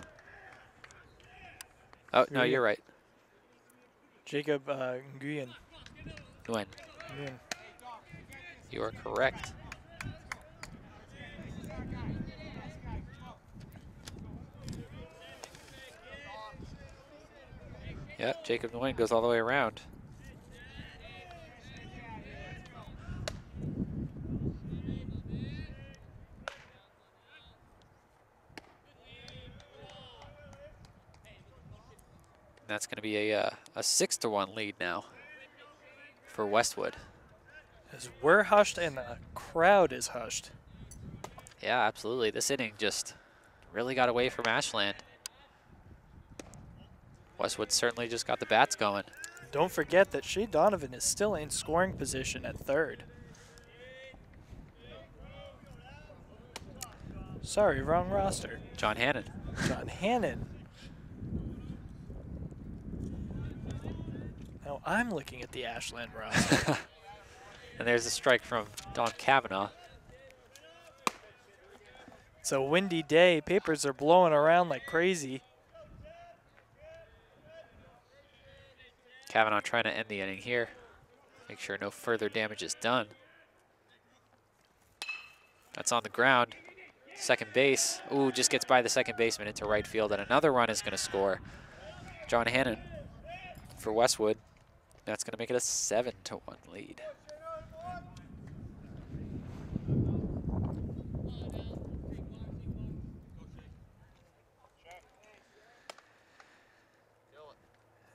Oh, no, you're right. Jacob Nguyen. Nguyen. You are correct. Yep, Jacob Nguyen goes all the way around. That's going to be a 6-1 lead now for Westwood. As we're hushed and the crowd is hushed. Yeah, absolutely. This inning just really got away from Ashland. Westwood certainly just got the bats going. Don't forget that Shea Donovan is still in scoring position at third. Sorry, wrong roster. John Hannon. John Hannon. Now I'm looking at the Ashland roster. And there's a strike from Don Kavanaugh. It's a windy day. Papers are blowing around like crazy. Kavanaugh trying to end the inning here. Make sure no further damage is done. That's on the ground. Second base. Ooh, just gets by the second baseman into right field, and another run is going to score. John Hannon for Westwood. That's going to make it a 7-1 lead.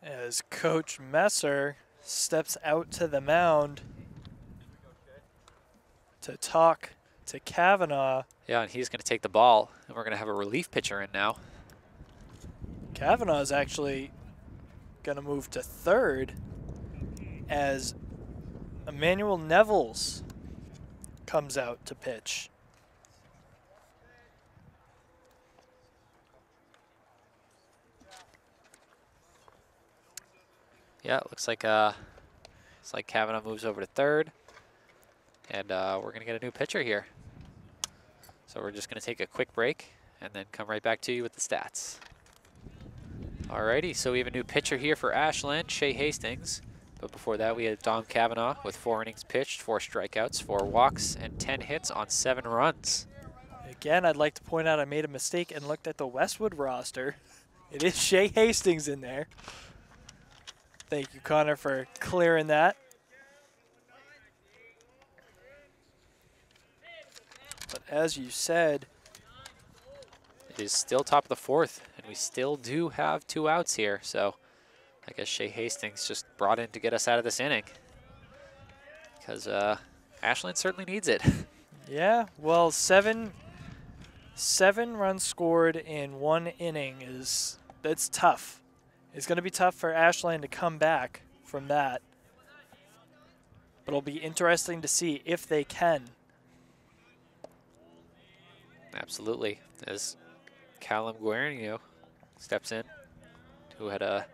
As Coach Messer steps out to the mound to talk to Kavanaugh. Yeah, and he's going to take the ball, and we're going to have a relief pitcher in now. Kavanaugh is actually going to move to third as Emmanuel Nevels comes out to pitch. Yeah, it looks like Kavanaugh moves over to third, and we're going to get a new pitcher here. So we're just going to take a quick break and then come right back to you with the stats. Alrighty, so we have a new pitcher here for Ashland, Shea Hastings. But before that, we had Don Kavanaugh with 4 innings pitched, 4 strikeouts, 4 walks, and 10 hits on 7 runs. Again, I'd like to point out I made a mistake and looked at the Westwood roster. It is Shea Hastings in there. Thank you, Connor, for clearing that. But as you said, it is still top of the 4th, and we still do have 2 outs here. So I guess Shea Hastings just brought in to get us out of this inning, because Ashland certainly needs it. Yeah, well, seven runs scored in 1 inning that's tough. It's going to be tough for Ashland to come back from that. But it'll be interesting to see if they can. Absolutely. As Callum Guarino steps in, who had a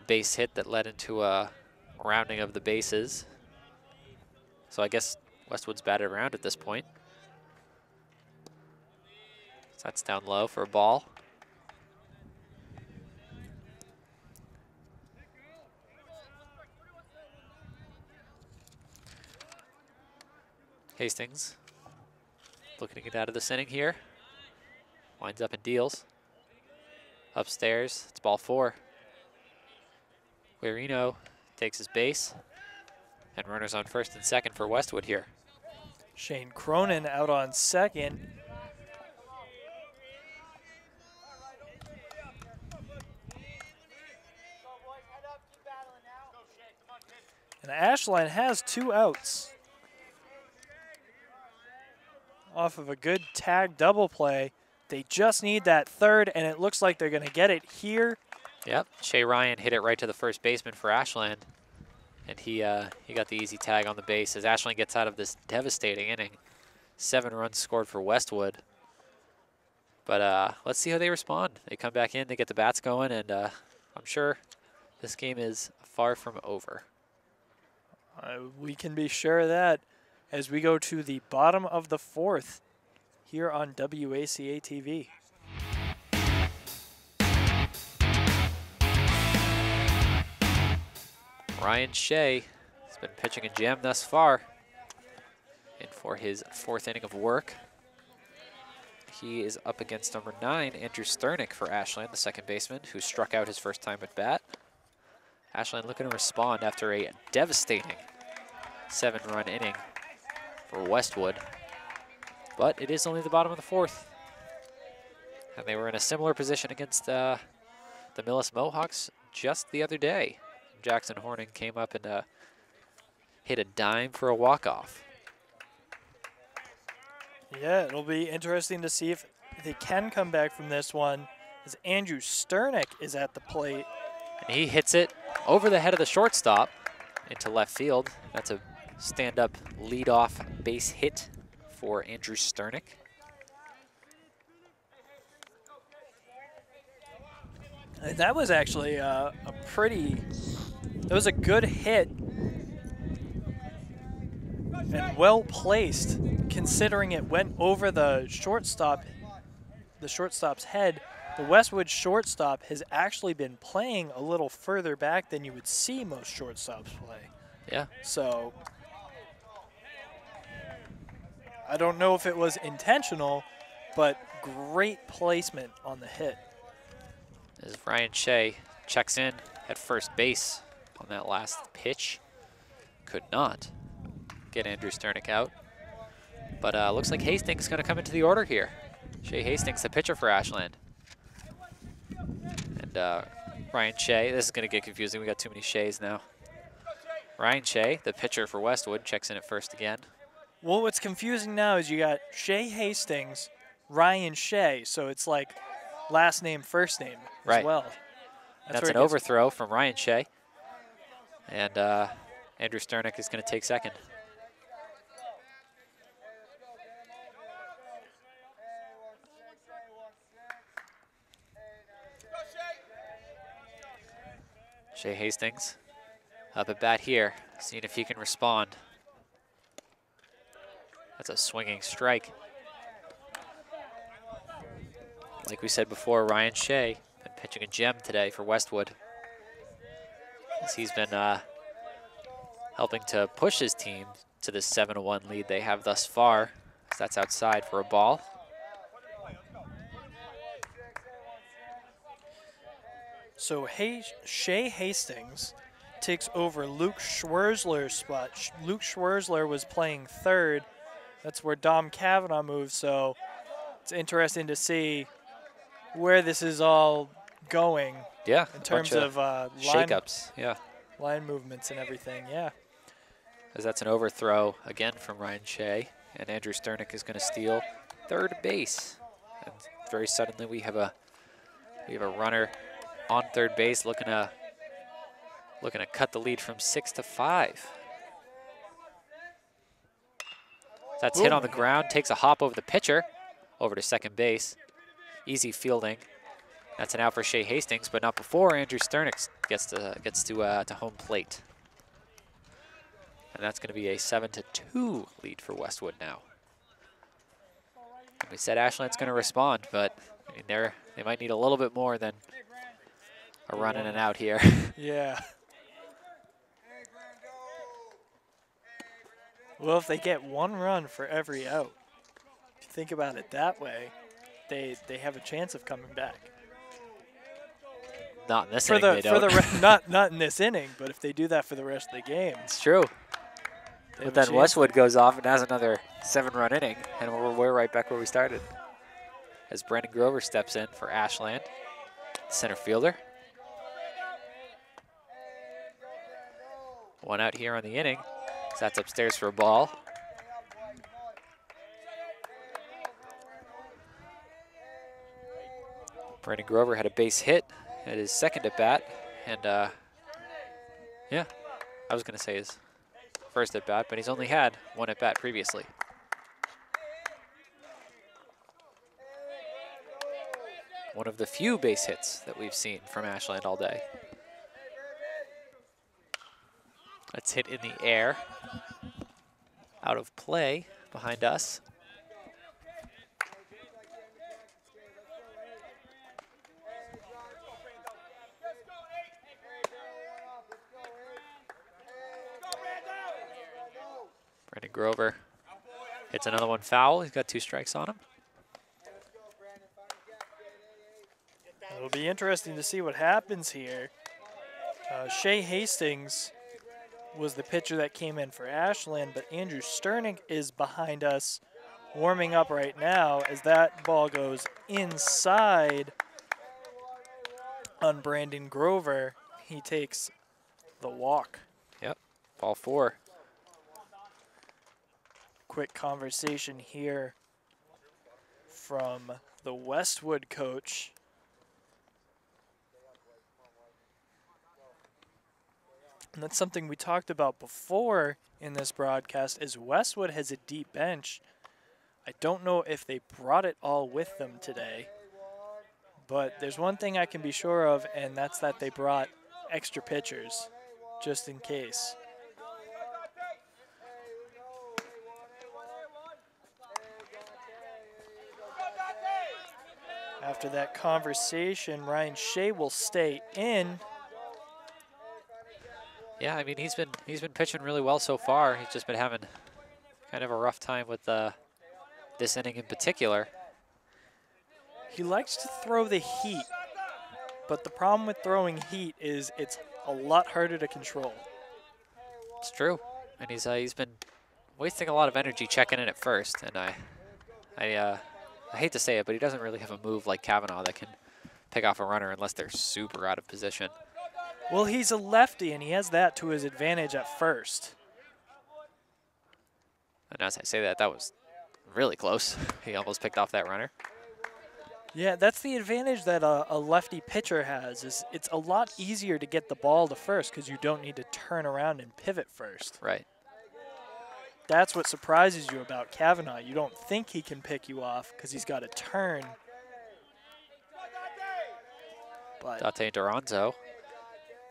base hit that led into a rounding of the bases. So I guess Westwood's batted around at this point. So that's down low for a ball. Hastings looking to get out of this inning here. Winds up and deals. Upstairs, it's ball 4. Guarino takes his base, and runners on first and second for Westwood here. Shane Cronin out on second. And Ashland has 2 outs off of a good tag double play. They just need that third, and it looks like they're going to get it here. Yep, Shea Ryan hit it right to the first baseman for Ashland, and he got the easy tag on the base as Ashland gets out of this devastating inning. 7 runs scored for Westwood. But let's see how they respond. They come back in, they get the bats going, and I'm sure this game is far from over. We can be sure of that as we go to the bottom of the 4th here on WACA-TV. Ryan Shea has been pitching a gem thus far, in for his 4th inning of work. He is up against number 9, Andrew Sternick for Ashland, the second baseman, who struck out his first time at bat. Ashland looking to respond after a devastating 7-run inning for Westwood. But it is only the bottom of the 4th. And they were in a similar position against the Millis Mohawks just the other day. Jackson Horning came up and hit a dime for a walk-off. Yeah, it'll be interesting to see if they can come back from this one, as Andrew Sternick is at the plate. And he hits it over the head of the shortstop into left field. That's a stand-up lead-off base hit for Andrew Sternick. That was actually that was a good hit and well placed, considering it went over the shortstop's head. The Westwood shortstop has actually been playing a little further back than you would see most shortstops play. Yeah. So I don't know if it was intentional, but great placement on the hit. As Ryan Shea checks in at first base on that last pitch. Could not get Andrew Sternick out. But looks like Hastings is going to come into the order here. Shea Hastings, the pitcher for Ashland. And Ryan Shea, this is going to get confusing. We got too many Sheas now. Ryan Shea, the pitcher for Westwood, checks in at first again. Well, what's confusing now is you got Shea Hastings, Ryan Shea, so it's like last name, first name as well. That's an overthrow from Ryan Shea. And Andrew Sternick is going to take second. Shea Hastings up at bat here, seeing if he can respond. That's a swinging strike. Like we said before, Ryan Shea been pitching a gem today for Westwood, as he's been helping to push his team to this 7-1 lead they have thus far. So that's outside for a ball. So Shea Hastings takes over Luke Schwerzler's spot. Luke Schwerzler was playing third. That's where Dom Kavanaugh moved, so it's interesting to see where this is all going. Yeah, in terms of shakeups. Yeah, line movements and everything. Yeah, as that's an overthrow again from Ryan Shea, and Andrew Sternick is going to steal third base. And very suddenly we have a runner on third base, looking to cut the lead from 6 to 5. That's hit on the ground, takes a hop over the pitcher, over to second base. Easy fielding. That's an out for Shea Hastings, but not before Andrew Sternick gets to home plate. And that's going to be a 7-2 lead for Westwood now. We said Ashland's going to respond, but I mean, they might need a little bit more than a run in and out here. Yeah. Well, if they get one run for every out, if you think about it that way, they have a chance of coming back. Not in this inning, they don't. Not in this inning, but if they do that for the rest of the game. It's true. But then Westwood goes off and has another 7-run inning, and we're right back where we started. As Brandon Grover steps in for Ashland, center fielder. One out here on the inning. So that's upstairs for a ball. Brandon Grover had a base hit at his second at bat, and yeah, I was going to say his first at bat, but he's only had one at bat previously. one of the few base hits that we've seen from Ashland all day. That's hit in the air. Out of play behind us. Brandon Grover hits another one foul. He's got 2 strikes on him. It'll be interesting to see what happens here. Shea Hastings was the pitcher that came in for Ashland, but Andrew Sternick is behind us warming up right now as that ball goes inside on Brandon Grover. He takes the walk. Yep, ball 4. Quick conversation here from the Westwood coach. And that's something we talked about before in this broadcast, is Westwood has a deep bench. I don't know if they brought it all with them today, but there's one thing I can be sure of, and that's that they brought extra pitchers just in case. After that conversation, Ryan Shea will stay in. Yeah, I mean, he's been pitching really well so far. He's just been having kind of a rough time with this inning in particular. He likes to throw the heat, but the problem with throwing heat is it's a lot harder to control. It's true, and he's been wasting a lot of energy checking in at first, and I hate to say it, but he doesn't really have a move like Kavanaugh that can pick off a runner unless they're super out of position. Well, he's a lefty, and he has that to his advantage at first. And as I say that, that was really close. He almost picked off that runner. Yeah, that's the advantage that a lefty pitcher has, is it's a lot easier to get the ball to first because you don't need to turn around and pivot first. Right. That's what surprises you about Kavanaugh. You don't think he can pick you off because he's got to turn. But Dante Duranzo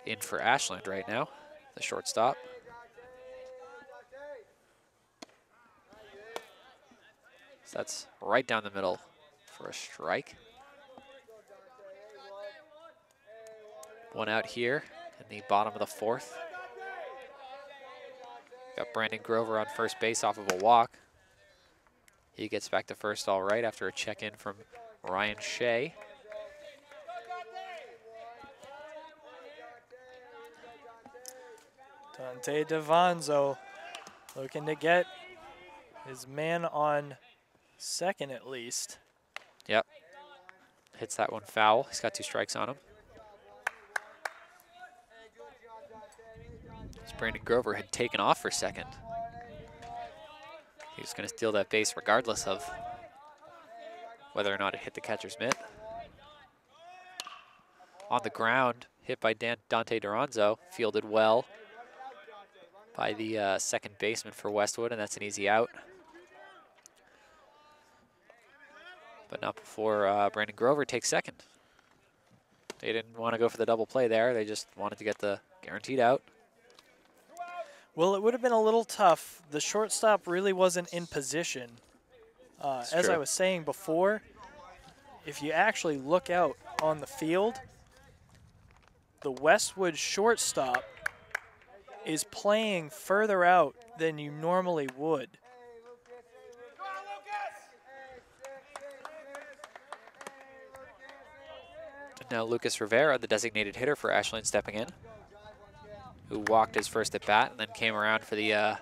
in for Ashland right now, the shortstop. So that's right down the middle for a strike. One out here in the bottom of the 4th. Got Brandon Grover on first base off of a walk. He gets back to first all right after a check-in from Ryan Shea. Dante Davanzo looking to get his man on second at least. Yep. Hits that one foul. He's got 2 strikes on him. Brandon Grover had taken off for second. He was going to steal that base regardless of whether or not it hit the catcher's mitt. On the ground, hit by Dante Duranzo, fielded well by the second baseman for Westwood, and that's an easy out. But not before Brandon Grover takes second. They didn't want to go for the double play there. They just wanted to get the guaranteed out. Well, it would have been a little tough. The shortstop really wasn't in position. As I was saying before, if you actually look out on the field, the Westwood shortstop is playing further out than you normally would. And now Lucas Rivera, the designated hitter for Ashland, stepping in, who walked his first at bat and then came around for the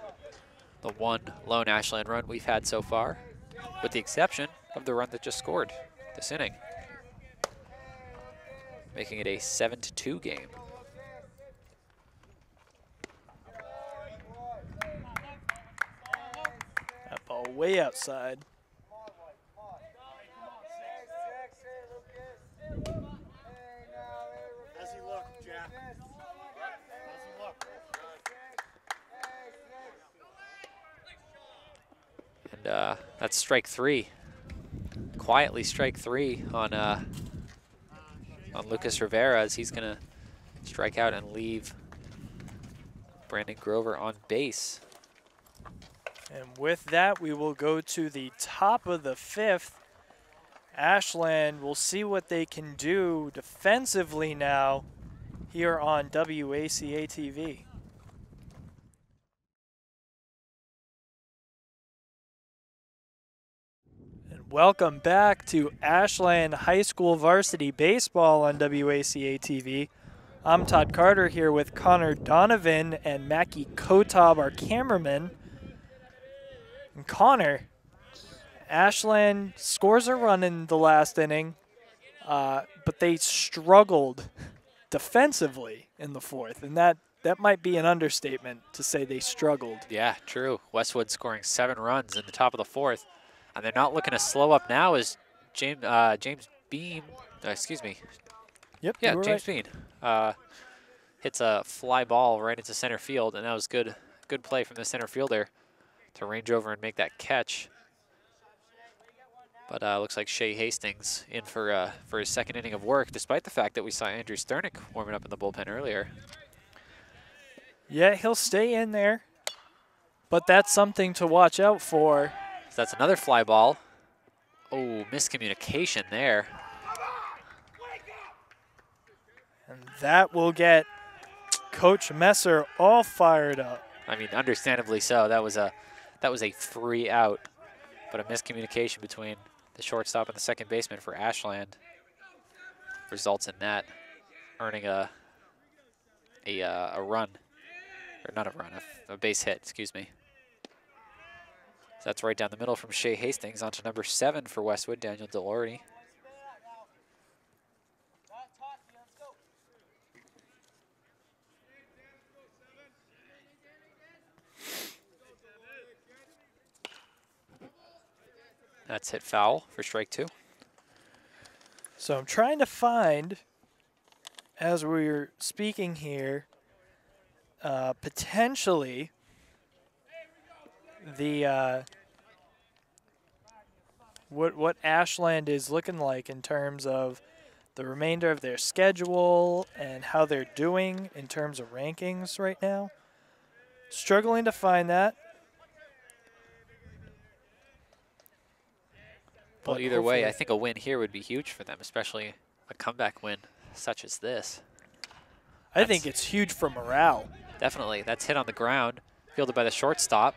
one lone Ashland run we've had so far, with the exception of the run that just scored this inning, making it a 7-2 game. That ball way outside. And that's strike 3. Quietly strike 3 on on Lucas Rivera as he's going to strike out and leave Brandon Grover on base. And with that, we will go to the top of the 5th. Ashland will see what they can do defensively now here on WACA-TV. And welcome back to Ashland High School Varsity Baseball on WACA-TV. I'm Todd Carter here with Connor Donovan and Mackie Kotab, our cameraman. And Connor, Ashland scores a run in the last inning, but they struggled defensively in the 4th, and that might be an understatement to say they struggled. Yeah, true. Westwood scoring 7 runs in the top of the 4th, and they're not looking to slow up now as James Beam, excuse me. Yep. Yeah, James Bean hits a fly ball right into center field, and that was good play from the center fielder to range over and make that catch. But looks like Shea Hastings in for his 2nd inning of work, despite the fact that we saw Andrew Sternick warming up in the bullpen earlier. Yeah, he'll stay in there, but that's something to watch out for. So that's another fly ball. Oh, miscommunication there. And that will get Coach Messer all fired up. I mean, understandably so. That was a 3-out, but a miscommunication between the shortstop and the second baseman for Ashland results in that earning a run, or not a run, a base hit, excuse me. So that's right down the middle from Shea Hastings onto number 7 for Westwood, Daniel Delorey. That's hit foul for strike 2. So I'm trying to find, as we're speaking here, potentially the what Ashland is looking like in terms of the remainder of their schedule and how they're doing in terms of rankings right now. Struggling to find that. Well, either way, I think a win here would be huge for them, especially a comeback win such as this. I think it's huge for morale. Definitely. That's hit on the ground, fielded by the shortstop.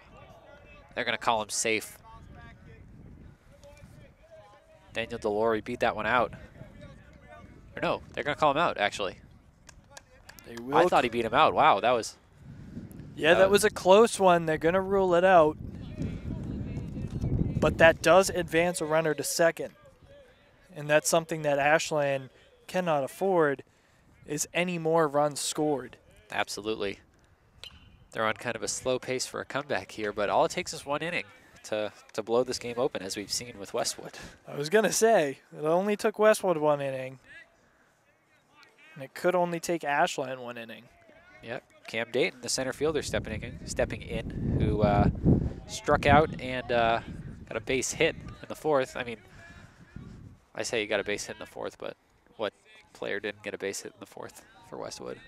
They're going to call him safe. Daniel Delorey beat that one out. Or no, they're going to call him out, actually. They will. I thought he beat him out. Wow, that was... Yeah, that was a close one. They're going to rule it out. But that does advance a runner to second. And that's something that Ashland cannot afford, is any more runs scored. Absolutely. They're on kind of a slow pace for a comeback here, but all it takes is 1 inning to blow this game open, as we've seen with Westwood. I was going to say, it only took Westwood 1 inning. And it could only take Ashland 1 inning. Yep. Cam Dayton, the center fielder, stepping in, who struck out and got a base hit in the 4th. I mean, I say he got a base hit in the 4th, but what player didn't get a base hit in the 4th for Westwood?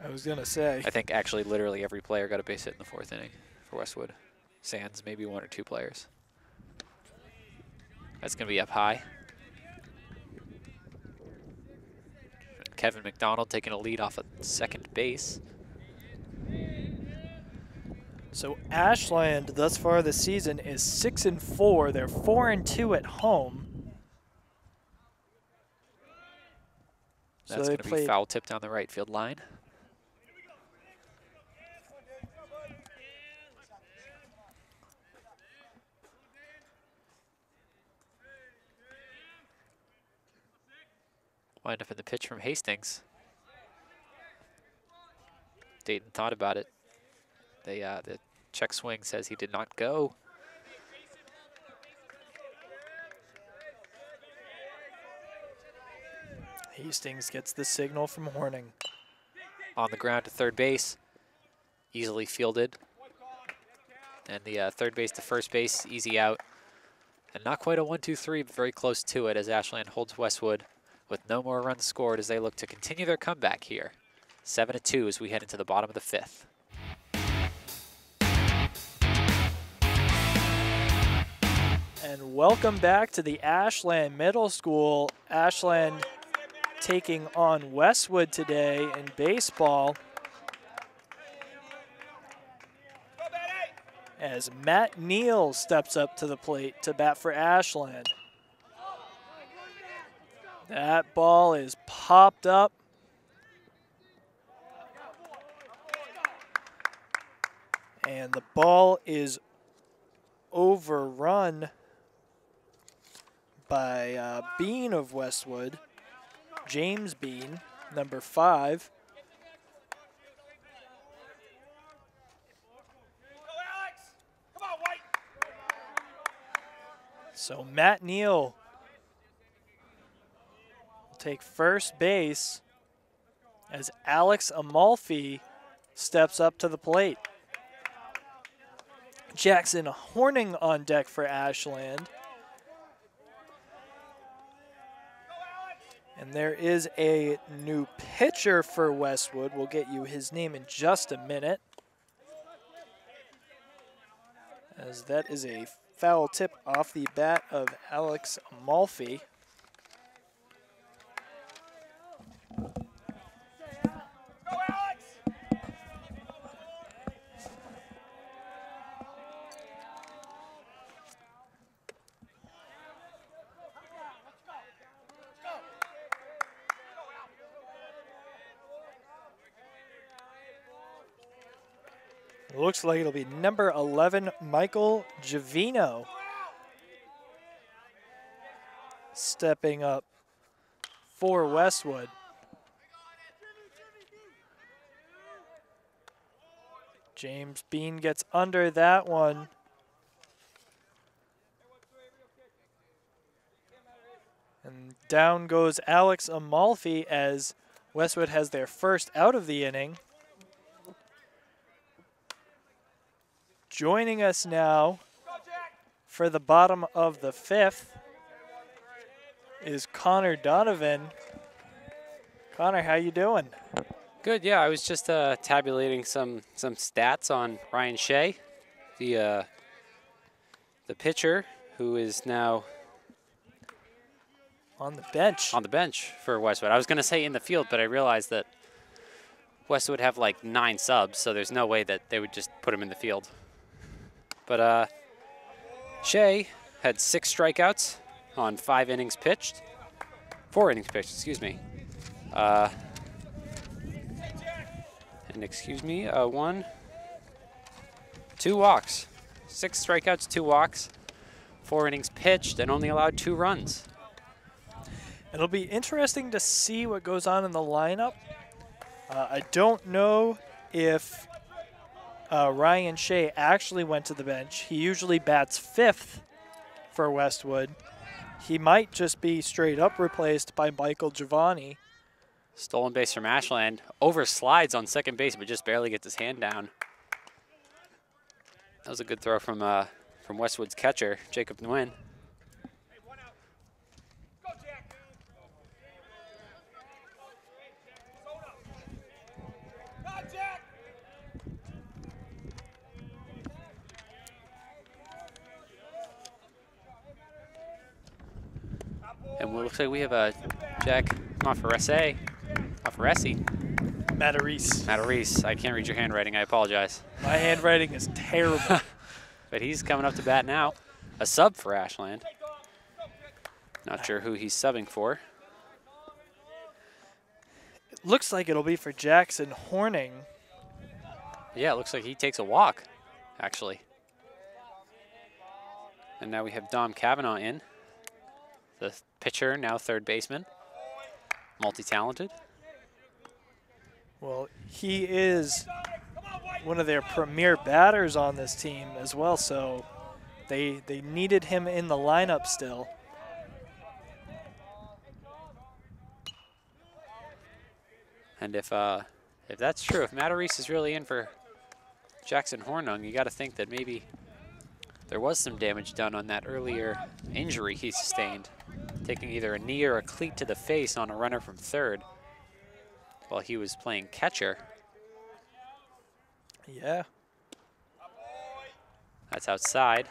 I was going to say. I think actually literally every player got a base hit in the 4th inning for Westwood. Sans maybe 1 or 2 players. That's going to be up high. Kevin McDonald taking a lead off at second base. So Ashland thus far this season is 6-4. They're 4-2 at home. That's going to be foul tip down the right field line. Wind up in the pitch from Hastings. Dayton thought about it. The check swing says he did not go. Hastings gets the signal from Horning. On the ground to third base, easily fielded. And the third base to first base, easy out. And not quite a 1-2-3, but very close to it as Ashland holds Westwood with no more runs scored as they look to continue their comeback here. 7-2 as we head into the bottom of the 5th. And welcome back to the Ashland Middle School. Ashland taking on Westwood today in baseball, as Matt Neal steps up to the plate to bat for Ashland. That ball is popped up. And the ball is overrun by Bean of Westwood, James Bean, number 5. So Matt Neal will take first base as Alex Amalfi steps up to the plate. Jackson Horning on deck for Ashland. And there is a new pitcher for Westwood. We'll get you his name in just a minute, as that is a foul tip off the bat of Alex Amalfi. Looks like it'll be number 11, Michael Javino, stepping up for Westwood. James Bean gets under that one. And down goes Alex Amalfi as Westwood has their first out of the inning. Joining us now for the bottom of the 5th is Connor Donovan. Connor, how you doing? Good, yeah. I was just tabulating some stats on Ryan Shea, the pitcher, who is now on the bench. On the bench for Westwood. I was going to say in the field, but I realized that Westwood have like 9 subs, so there's no way that they would just put him in the field. But Shea had 6 strikeouts on 5 innings pitched. 4 innings pitched, excuse me. And excuse me, 1, 2 walks. 6 strikeouts, 2 walks, 4 innings pitched, and only allowed 2 runs. It'll be interesting to see what goes on in the lineup. I don't know if Ryan Shea actually went to the bench. He usually bats 5th for Westwood. He might just be straight up replaced by Michael Giovanni. Stolen base from Ashland. Over-slides on second base, but just barely gets his hand down. That was a good throw from Westwood's catcher, Jacob Nguyen. And it looks like we have a Jack Matarese. Matarese. I can't read your handwriting. I apologize. My handwriting is terrible. But he's coming up to bat now. A sub for Ashland. Not sure who he's subbing for. It looks like it'll be for Jackson Horning. Yeah, it looks like he takes a walk, actually. And now we have Dom Cavanaugh in. The pitcher, now third baseman. Multi-talented. Well, he is one of their premier batters on this team as well, so they needed him in the lineup still. And if that's true, if Matarese is really in for Jackson Hornung, you got to think that maybe There was some damage done on that earlier injury he sustained, taking either a knee or a cleat to the face on a runner from third while he was playing catcher. Yeah. That's outside.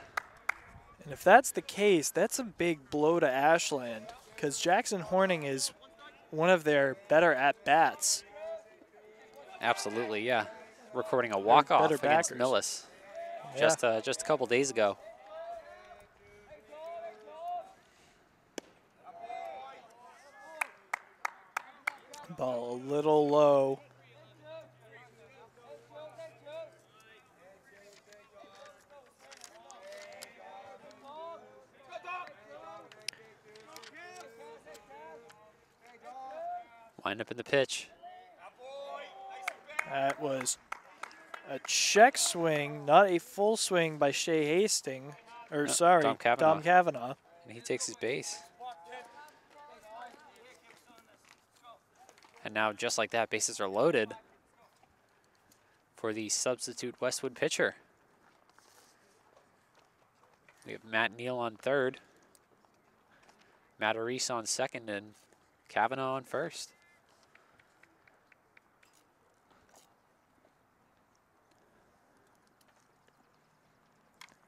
And if that's the case, that's a big blow to Ashland, because Jackson Horning is one of their better at-bats. Absolutely, yeah. Recording a walk-off better against backers. Millis Yeah. just a couple days ago. Ball a little low. Wind up in the pitch. That was a check swing, not a full swing by Shea Hastings. Or, sorry, Dom Dom Cavanaugh. And he takes his base. And now, just like that, bases are loaded for the substitute Westwood pitcher. We have Matt Neal on third, Matarese on second, and Cavanaugh on first.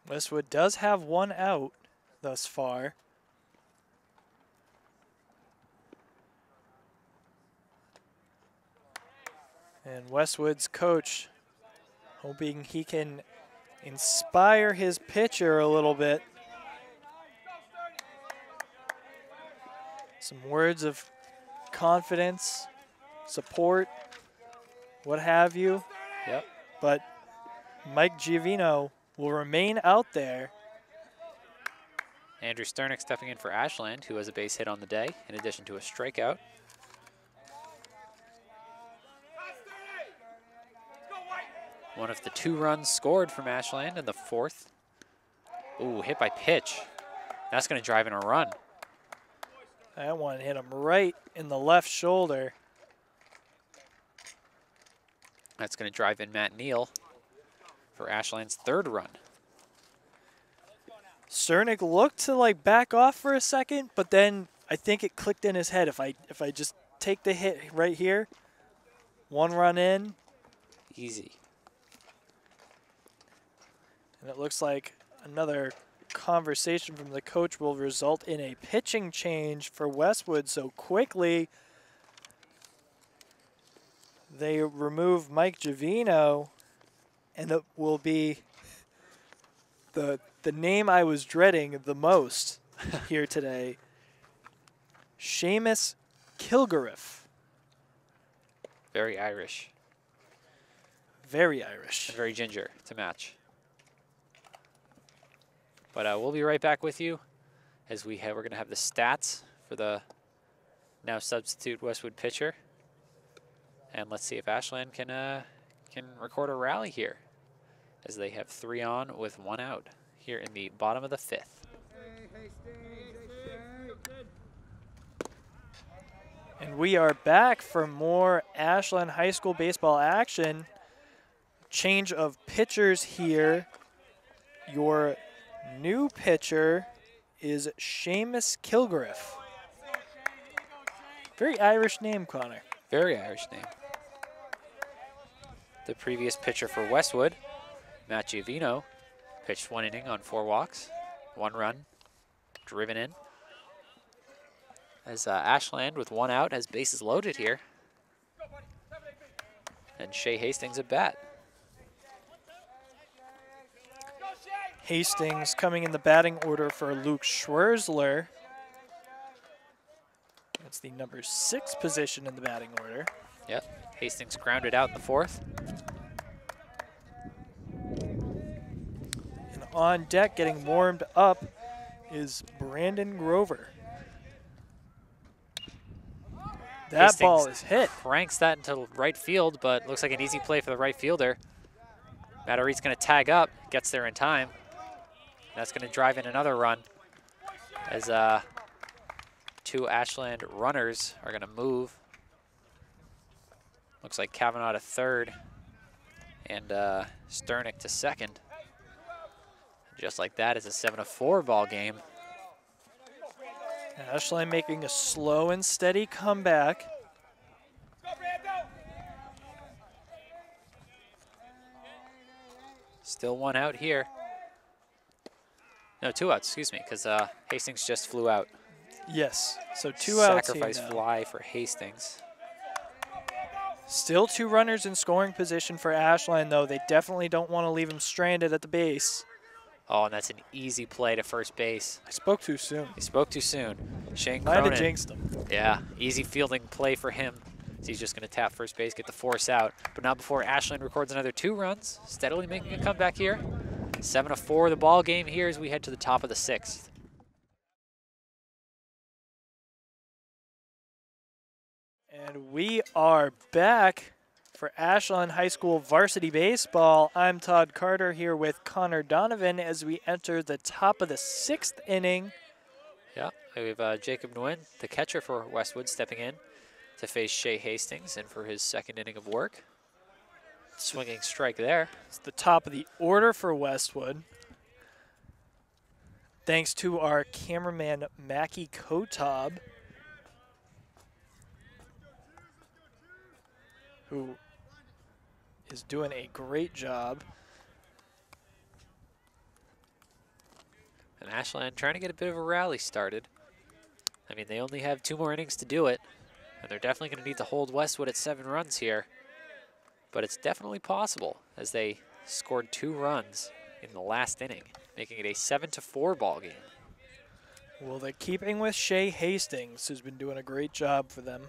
Westwood does have one out thus far. And Westwood's coach hoping he can inspire his pitcher a little bit. Some words of confidence, support, what have you. Yep. But Mike Giovino will remain out there. Andrew Sternick stepping in for Ashland, who has a base hit on the day, in addition to a strikeout. One of the 2 runs scored from Ashland in the 4th. Ooh, hit by pitch. That's going to drive in a run. That one hit him right in the left shoulder. That's going to drive in Matt Neal for Ashland's 3rd run. Cernick looked to like back off for a second, but then I think it clicked in his head. If I just take the hit right here, 1 run in. Easy. And it looks like another conversation from the coach will result in a pitching change for Westwood. So quickly, they remove Mike Giovino, and it will be the name I was dreading the most here today, Seamus Kilgariff. Very Irish. Very Irish. And very ginger to match. But we'll be right back with you as we're going to have the stats for the now substitute Westwood pitcher. And let's see if Ashland can record a rally here, as they have 3 on with 1 out here in the bottom of the 5th. And we are back for more Ashland High School baseball action. Change of pitchers here. Your new pitcher is Seamus Kilgariff. Very Irish name, Connor. Very Irish name. The previous pitcher for Westwood, Matt Giovino, pitched 1 inning on 4 walks, 1 run driven in. As Ashland with 1 out has bases loaded here. And Shea Hastings at bat. Hastings coming in the batting order for Luke Schwerzler. That's the number 6 position in the batting order. Yep, Hastings grounded out in the 4th. And on deck getting warmed up is Brandon Grover. That Hastings ball is hit. Cranks that into right field, but looks like an easy play for the right fielder. Matarese going to tag up, gets there in time. That's going to drive in another run as 2 Ashland runners are going to move. Looks like Cavanaugh to 3rd and Sternick to 2nd. Just like that, it's a 7-4 ball game. Ashland making a slow and steady comeback. Still one out here. No, 2 outs, excuse me, because Hastings just flew out. Yes, so 2 outs here Sacrifice now. fly for Hastings. Still 2 runners in scoring position for Ashland, though. They definitely don't want to leave him stranded at the base. Oh, and that's an easy play to first base. I spoke too soon. He spoke too soon. Shane Might have Cronin. jinxed him. Yeah, easy fielding play for him. So he's just going to tap first base, get the force out. But not before Ashland records another 2 runs, steadily making a comeback here. 7-4 the ball game here as we head to the top of the 6th. And we are back for Ashland High School varsity baseball. I'm Todd Carter here with Connor Donovan as we enter the top of the 6th inning. Yeah, we have Jacob Nguyen, the catcher for Westwood, stepping in to face Shea Hastings and for his 2nd inning of work. Swinging strike there. It's the top of the order for Westwood. Thanks to our cameraman, Mackie Kotob, who is doing a great job. And Ashland trying to get a bit of a rally started. I mean, they only have 2 more innings to do it, and they're definitely going to need to hold Westwood at 7 runs here. But it's definitely possible as they scored 2 runs in the last inning, making it a 7-4 ball game. Well, they're keeping with Shea Hastings, who's been doing a great job for them.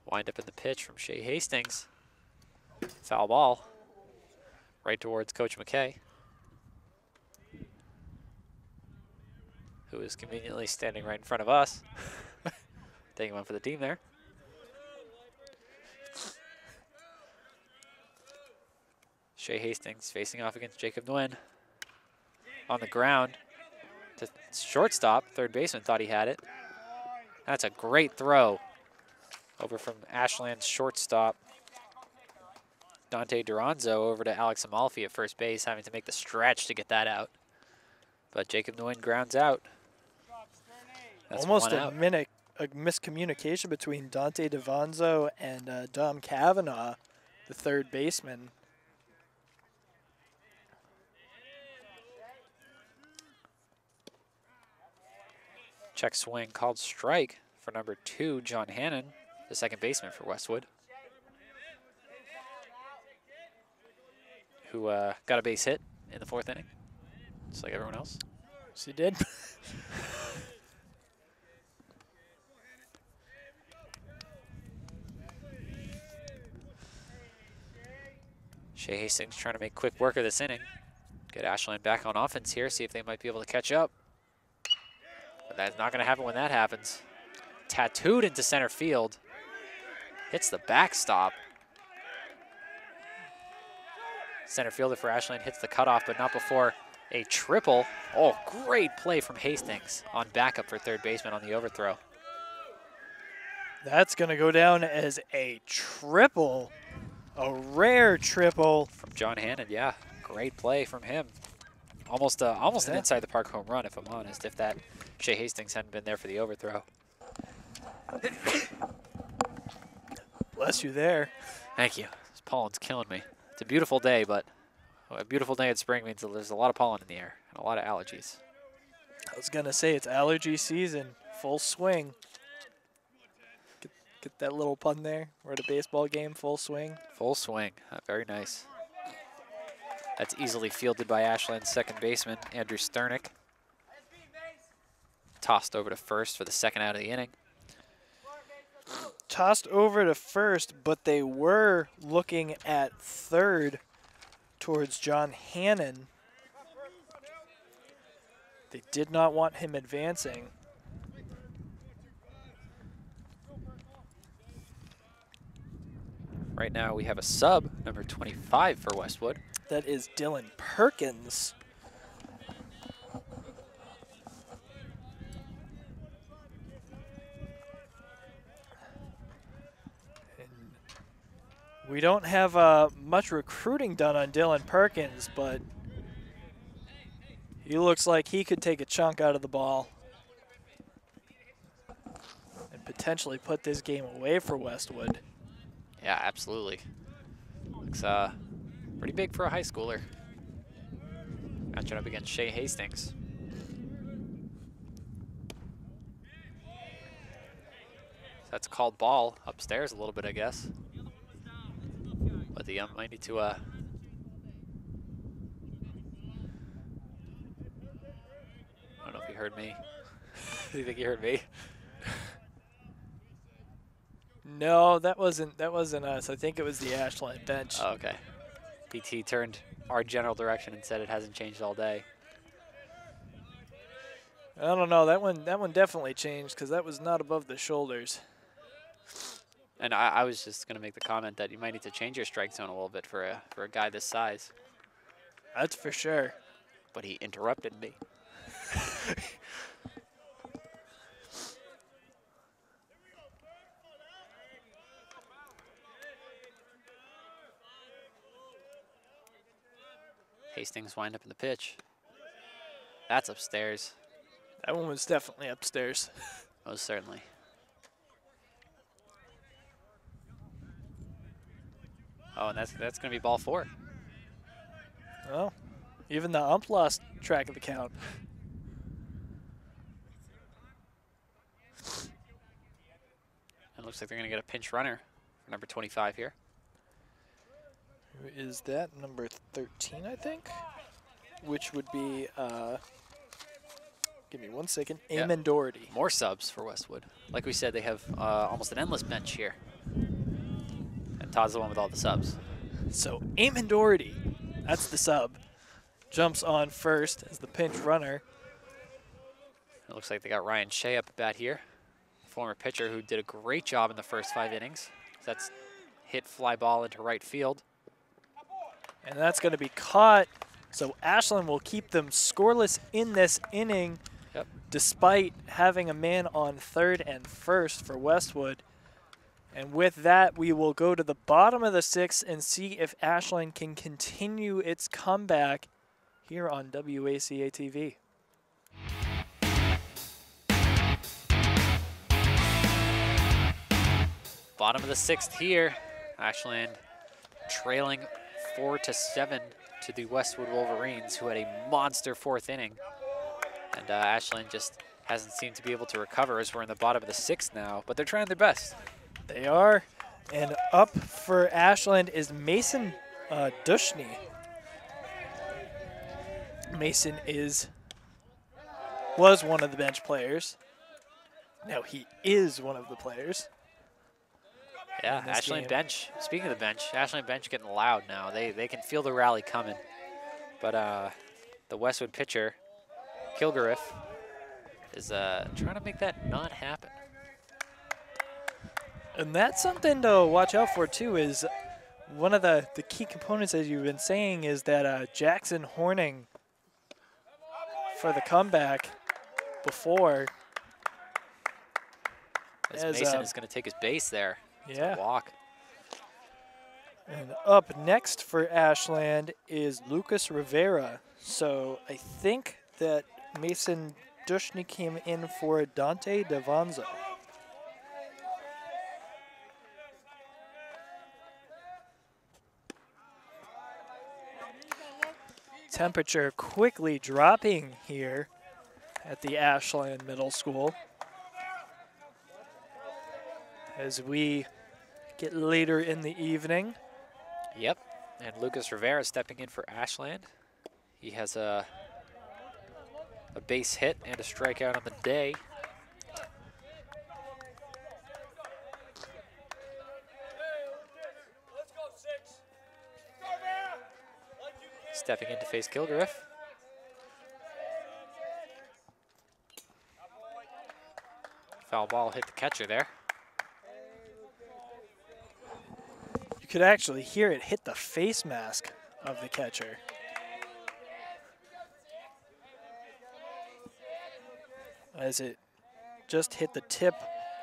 Wind up in the pitch from Shea Hastings. Foul ball right towards Coach McKay, who is conveniently standing right in front of us. Taking one for the team there. Shea Hastings facing off against Jacob Nguyen. On the ground to shortstop. 3rd baseman thought he had it. That's a great throw over from Ashland's shortstop, Dante Duranzo, over to Alex Amalfi at first base, having to make the stretch to get that out. But Jacob Nguyen grounds out. That's Almost 1 a out. minute, a miscommunication between Dante Duranzo and Dom Kavanaugh, the 3rd baseman. Check swing called strike for number 2, John Hannon, the 2nd baseman for Westwood, who got a base hit in the 4th inning, just like everyone else. Yes, he did. Shea Hastings trying to make quick work of this inning. Get Ashland back on offense here, see if they might be able to catch up. But that's not going to happen when that happens. Tattooed into center field. Hits the backstop. Center fielder for Ashland hits the cutoff, but not before a triple. Oh, great play from Hastings on backup for 3rd baseman on the overthrow. That's going to go down as a triple, a rare triple. From John Hannon, yeah. Great play from him. Almost an inside the park home run, if I'm honest, if that Shea Hastings hadn't been there for the overthrow. Bless you there. Thank you. This pollen's killing me. It's a beautiful day, but a beautiful day in spring means that there's a lot of pollen in the air and a lot of allergies. I was going to say it's allergy season, full swing. Get that little pun there. We're at a baseball game, full swing. Full swing. Very nice. That's easily fielded by Ashland's 2nd baseman, Andrew Sternick. Tossed over to first for the 2nd out of the inning. Tossed over to first, but they were looking at 3rd towards John Hannon. They did not want him advancing. Right now we have a sub, number 25 for Westwood. That is Dylan Perkins. And We don't have much recruiting done on Dylan Perkins, but he looks like he could take a chunk out of the ball and potentially put this game away for Westwood. Yeah, absolutely. Looks pretty big for a high schooler. Matching up against Shea Hastings. That's called ball upstairs a little bit, I guess. But the ump might need to I don't know if he heard me. Do you think he heard me? No, that wasn't us. I think it was the Ashland bench. Oh, okay. PT turned our general direction and said it hasn't changed all day. I don't know. That one definitely changed because that was not above the shoulders. And I was just gonna make the comment that you might need to change your strike zone a little bit for a guy this size. That's for sure. But he interrupted me. Hastings wind up in the pitch. That's upstairs. That one was definitely upstairs. Most certainly. Oh, and that's going to be ball 4. Well, even the ump lost track of the count. It looks like they're going to get a pinch runner for number 25 here. Who is that? Number 13, I think? Which would be, give me 1 second, Yep. Eamon Doherty. More subs for Westwood. Like we said, they have almost an endless bench here. And Todd's the one with all the subs. So Eamon Doherty, that's the sub, jumps on first as the pinch runner. It looks like they got Ryan Shea up at bat here, former pitcher who did a great job in the first 5 innings. That's hit fly ball into right field. And that's going to be caught. So Ashland will keep them scoreless in this inning, Yep. despite having a man on third and first for Westwood. And with that, we will go to the bottom of the 6th and see if Ashland can continue its comeback here on WACA-TV. Bottom of the 6th here. Ashland trailing 4-7 to the Westwood Wolverines, who had a monster 4th inning. And Ashland just hasn't seemed to be able to recover as we're in the bottom of the 6th now, but they're trying their best. They are. And up for Ashland is Mason Dushny. Mason was one of the bench players. Now he is one of the players. Yeah, Ashland bench. Speaking of the bench, Ashland bench getting loud now. They can feel the rally coming. But the Westwood pitcher, Kilgariff, is trying to make that not happen. And that's something to watch out for, too, is one of the key components, as you've been saying, is that Jackson Horning for the comeback before. As Mason is going to take his base there. Yeah. Walk. And up next for Ashland is Lucas Rivera. So I think that Mason Dushny came in for Dante Davanzo. Temperature quickly dropping here at the Ashland Middle School as we get later in the evening. Yep, and Lucas Rivera stepping in for Ashland. He has a base hit and a strikeout on the day. Stepping in to face Kilgariff. Foul ball hit the catcher there. You could actually hear it hit the face mask of the catcher. As it just hit the tip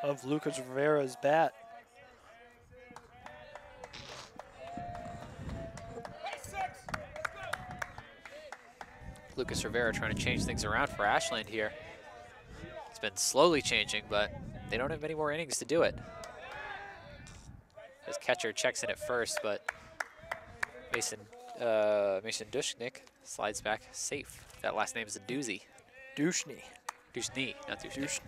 of Lucas Rivera's bat. Lucas Rivera trying to change things around for Ashland here. It's been slowly changing, but they don't have many more innings to do it. His catcher checks in at first, but Mason Dushnik slides back safe. That last name is a doozy. Dushny. Dushny, not Dushnik.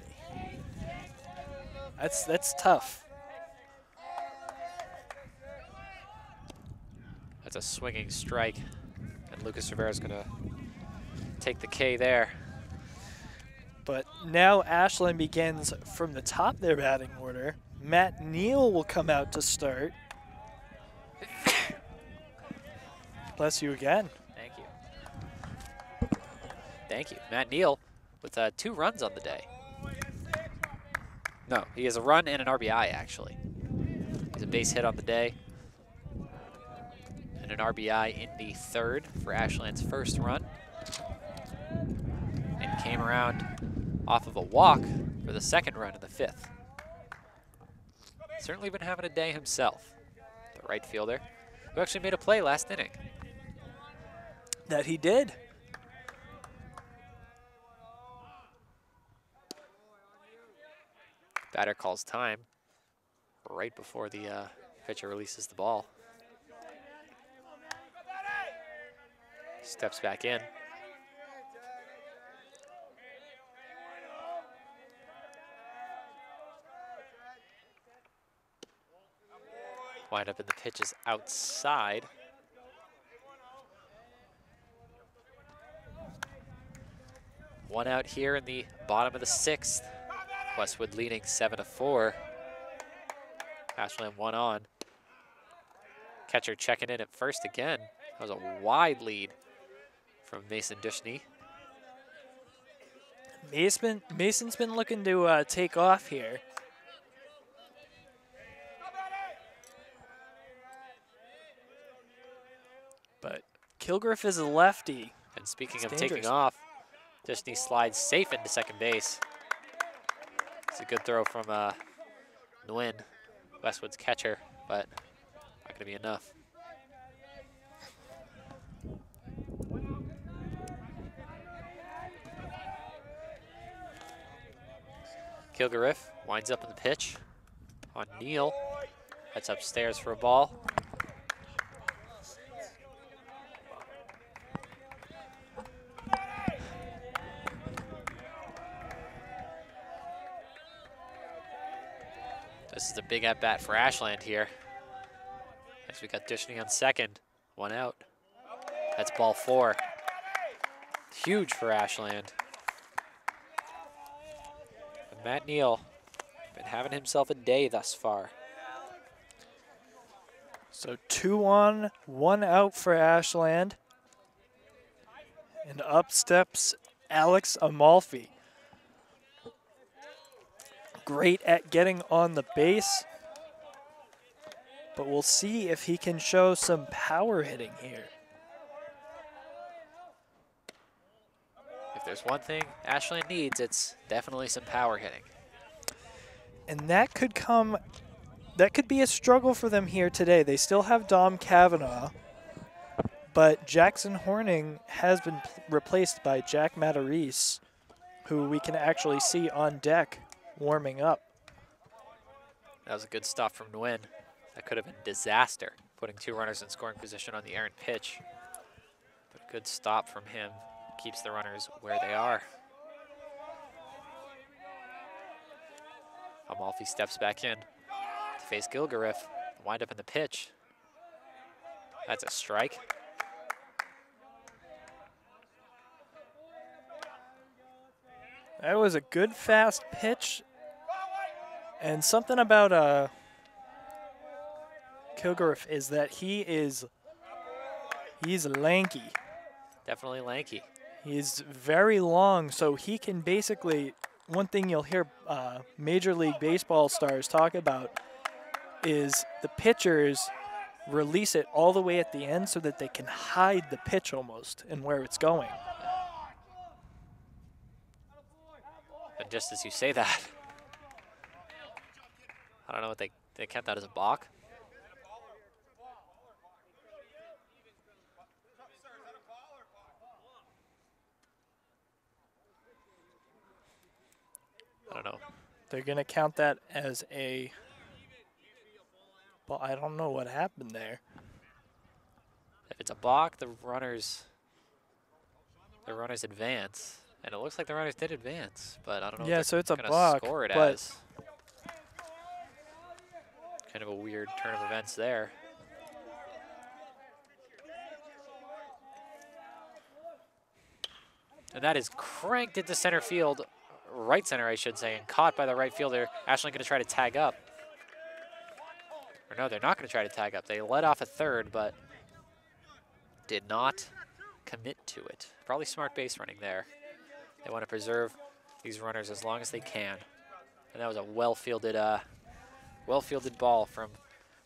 That's tough. That's a swinging strike, and Lucas Rivera's gonna take the K there. But now Ashland begins from the top of their batting order. Matt Neal will come out to start. Bless you again. Thank you. Thank you. Matt Neal with 2 runs on the day. No, he has a run and an RBI, actually. He's a base hit on the day. And an RBI in the 3rd for Ashland's first run. And came around off of a walk for the 2nd run in the 5th. Certainly been having a day himself, the right fielder, who actually made a play last inning. That he did. Batter calls time right before the pitcher releases the ball. Steps back in. Wind up in the pitches outside. One out here in the bottom of the 6th. Westwood leading 7-4. Ashland 1 on. Catcher checking in at first again. That was a wide lead from Mason Dushny. Mason's been looking to take off here. But Kilgriff is a lefty. And speaking It's of dangerous. taking off, Dushny slides safe into second base. It's a good throw from Nguyen, Westwood's catcher, but not going to be enough. Kilgariff winds up in the pitch on Neal. That's upstairs for a ball. This is a big at-bat for Ashland here. Next we got Dushny on second. 1 out. That's ball 4. Huge for Ashland. And Matt Neal been having himself a day thus far. So 2 on, 1 out for Ashland. And up steps Alex Amalfi. Great at getting on the base. But we'll see if he can show some power hitting here. If there's one thing Ashland needs, it's definitely some power hitting. And that could be a struggle for them here today. They still have Dom Cavanaugh, but Jackson Horning has been replaced by Jack Matarese, who we can actually see on deck warming up. That was a good stop from Nguyen. That could have been disaster, putting 2 runners in scoring position on the errant pitch. But a good stop from him keeps the runners where they are. Amalfi steps back in to face Kilgariff. Wind up in the pitch. That's a strike. That was a good fast pitch. And something about Kilgariff is that he's lanky. Definitely lanky. He's very long, so he can basically, one thing you'll hear Major League Baseball stars talk about is the pitchers release it all the way at the end so that they can hide the pitch almost and where it's going. And just as you say that, I don't know what they kept that as a balk. don't know. They're going to count that as a... Well, I don't know what happened there. If it's a balk, the runners advance. And it looks like the runners did advance, but I don't know Yeah, what so it's a gonna balk, score it but as. Kind of a weird turn of events there. And that is cranked into center field, right center, I should say, and caught by the right fielder. Ashland going to try to tag up. Or no, they're not going to try to tag up. They let off a third, but did not commit to it. Probably smart base running there. They want to preserve these runners as long as they can. And that was a well-fielded ball from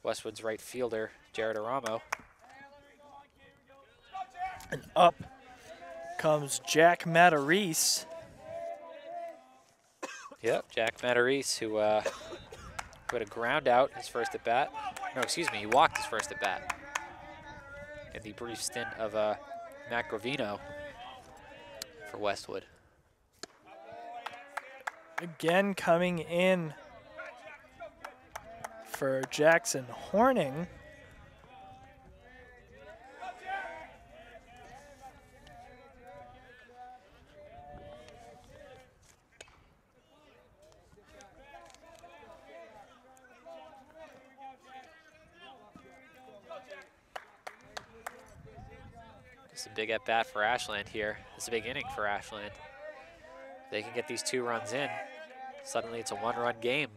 Westwood's right fielder, Jared Aramo. And up comes Jack Matarese. Yep, Jack Matarese, who had a ground out his first at bat. No, excuse me, he walked his first at bat in the brief stint of Matt Gravino for Westwood. Again coming in for Jackson Horning. It's a big at-bat for Ashland here. It's a big inning for Ashland. They can get these 2 runs in. Suddenly it's a 1-run game.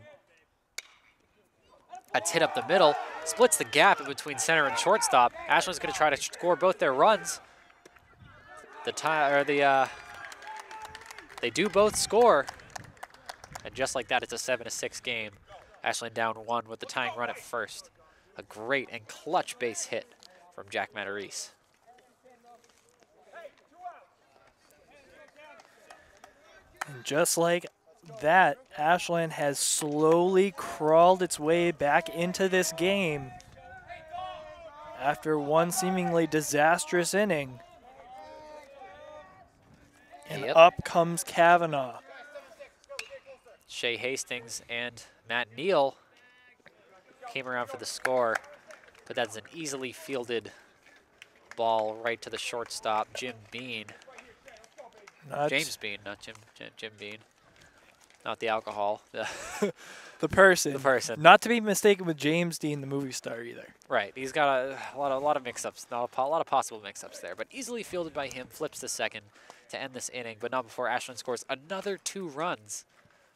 That's hit up the middle, splits the gap in between center and shortstop. Ashland's going to try to score both their runs. They do both score. And just like that, it's a 7-6 game. Ashland down 1 with the tying run at first. A great and clutch base hit from Jack Matarese. And just like that, Ashland has slowly crawled its way back into this game after one seemingly disastrous inning. And up comes Kavanaugh. Shea Hastings and Matt Neal came around for the score, but that's an easily fielded ball right to the shortstop, Jim Bean. James Bean, not Jim Bean. Not the alcohol. The person. The person. Not to be mistaken with James Dean, the movie star, either. Right. He's got a lot of mix-ups, a lot of possible mix-ups there, but easily fielded by him, flips to second to end this inning, but not before Ashland scores another 2 runs,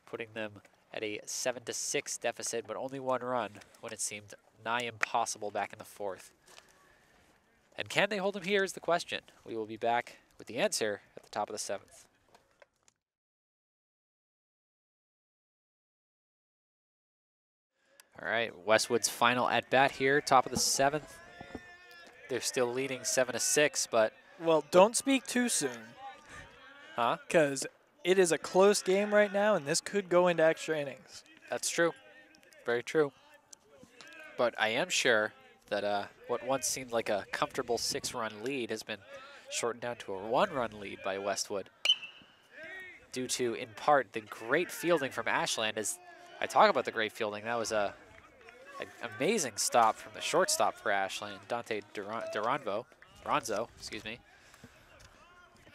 putting them at a 7-6 deficit, but only 1 run when it seemed nigh impossible back in the 4th. And can they hold him here is the question. We will be back with the answer at the top of the 7th. All right, Westwood's final at-bat here, top of the 7th. They're still leading 7-6, but... Well, don't speak too soon. Huh? Because it is a close game right now, and this could go into extra innings. That's true. Very true. But I am sure that what once seemed like a comfortable 6-run lead has been shortened down to a 1-run lead by Westwood due to, in part, the great fielding from Ashland. As I talk about the great fielding, that was an amazing stop from the shortstop for Ashland, Dante Duranzo, excuse me.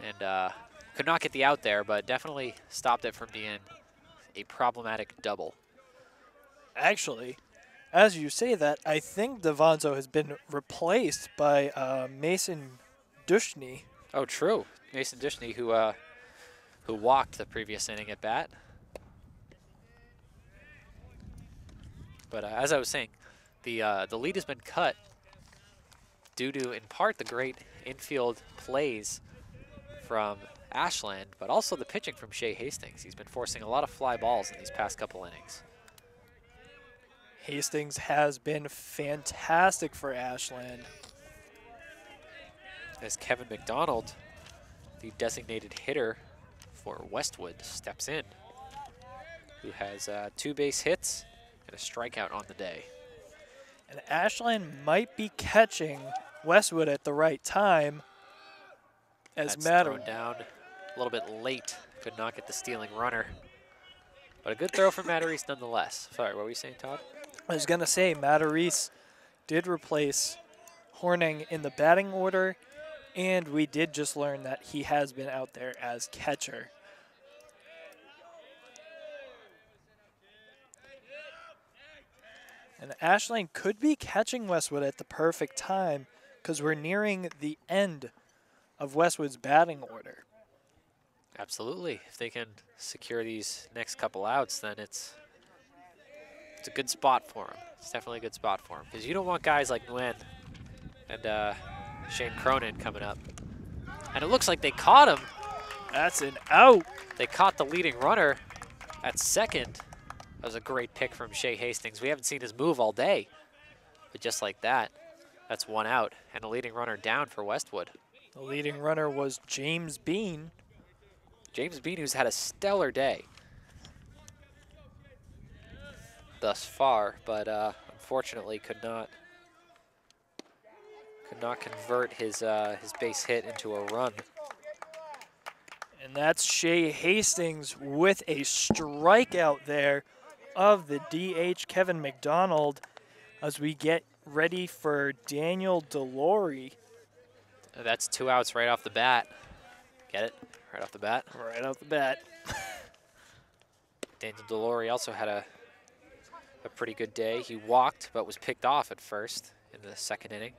And could not get the out there, but definitely stopped it from being a problematic double. Actually, as you say that, I think Duranzo has been replaced by Mason Dushny. Oh, true. Mason Dushny, who walked the previous inning at bat. But as I was saying, the lead has been cut due to, in part, the great infield plays from Ashland, but also the pitching from Shea Hastings. He's been forcing a lot of fly balls in these past couple innings. Hastings has been fantastic for Ashland. As Kevin McDonald, the designated hitter for Westwood, steps in, who has 2 base hits and a strikeout on the day. And Ashland might be catching Westwood at the right time. As That's thrown down a little bit late. Could not get the stealing runner. But a good throw from Matarese nonetheless. Sorry, what were you saying, Todd? I was going to say Matarese did replace Horning in the batting order, and we did just learn that he has been out there as catcher. And Ashland could be catching Westwood at the perfect time because we're nearing the end of Westwood's batting order. Absolutely. If they can secure these next couple outs, then it's a good spot for them. It's definitely a good spot for them because you don't want guys like Nguyen and Shane Cronin coming up. And it looks like they caught him. That's an out. They caught the leading runner at second. That was a great pick from Shea Hastings. We haven't seen his move all day. But just like that, that's one out. And the leading runner down for Westwood. The leading runner was James Bean. James Bean, who's had a stellar day thus far, but unfortunately could not convert his base hit into a run. And that's Shea Hastings with a strikeout there of the DH Kevin McDonald as we get ready for Daniel Delory. That's 2 outs right off the bat. Get it? Right off the bat. Right off the bat. Daniel Delory also had a pretty good day. He walked, but was picked off at first in the second inning.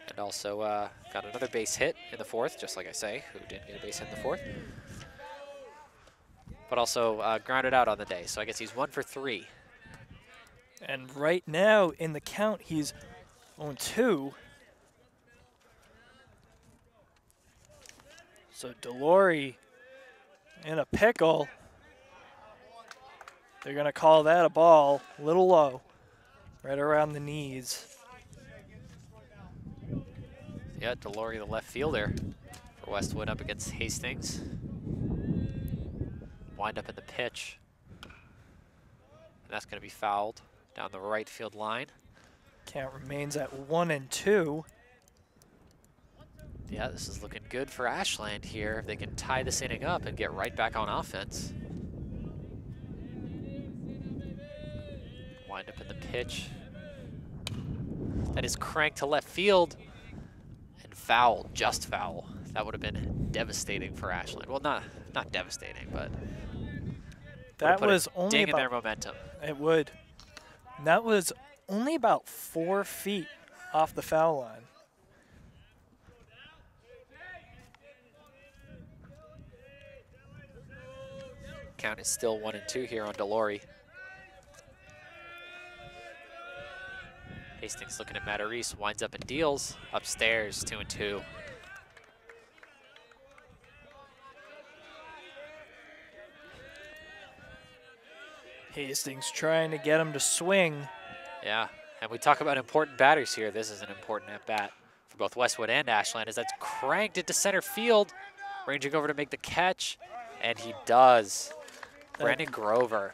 And also got another base hit in the fourth, just like I say, who didn't get a base hit in the fourth. But also grounded out on the day, so I guess he's 1 for 3. And right now in the count, he's 0-2. So Delory in a pickle. They're going to call that a ball, a little low, right around the knees. Yeah, Delory, the left fielder for Westwood up against Hastings. Wind up in the pitch. And that's going to be fouled down the right field line. Count remains at 1-2. Yeah, this is looking good for Ashland here. If they can tie this inning up and get right back on offense. Wind up in the pitch. That is cranked to left field. And foul, just foul. That would have been devastating for Ashland. Well, not devastating, but that was only ding about in their momentum. It would. And that was only about 4 feet off the foul line. Count is still 1-2 here on Delory. Hastings looking at Matarese, winds up and deals. Upstairs, 2-2. Hastings trying to get him to swing. Yeah, and we talk about important batters here. This is an important at-bat for both Westwood and Ashland as that's cranked into center field. Ranging over to make the catch, and he does. Brandon Grover,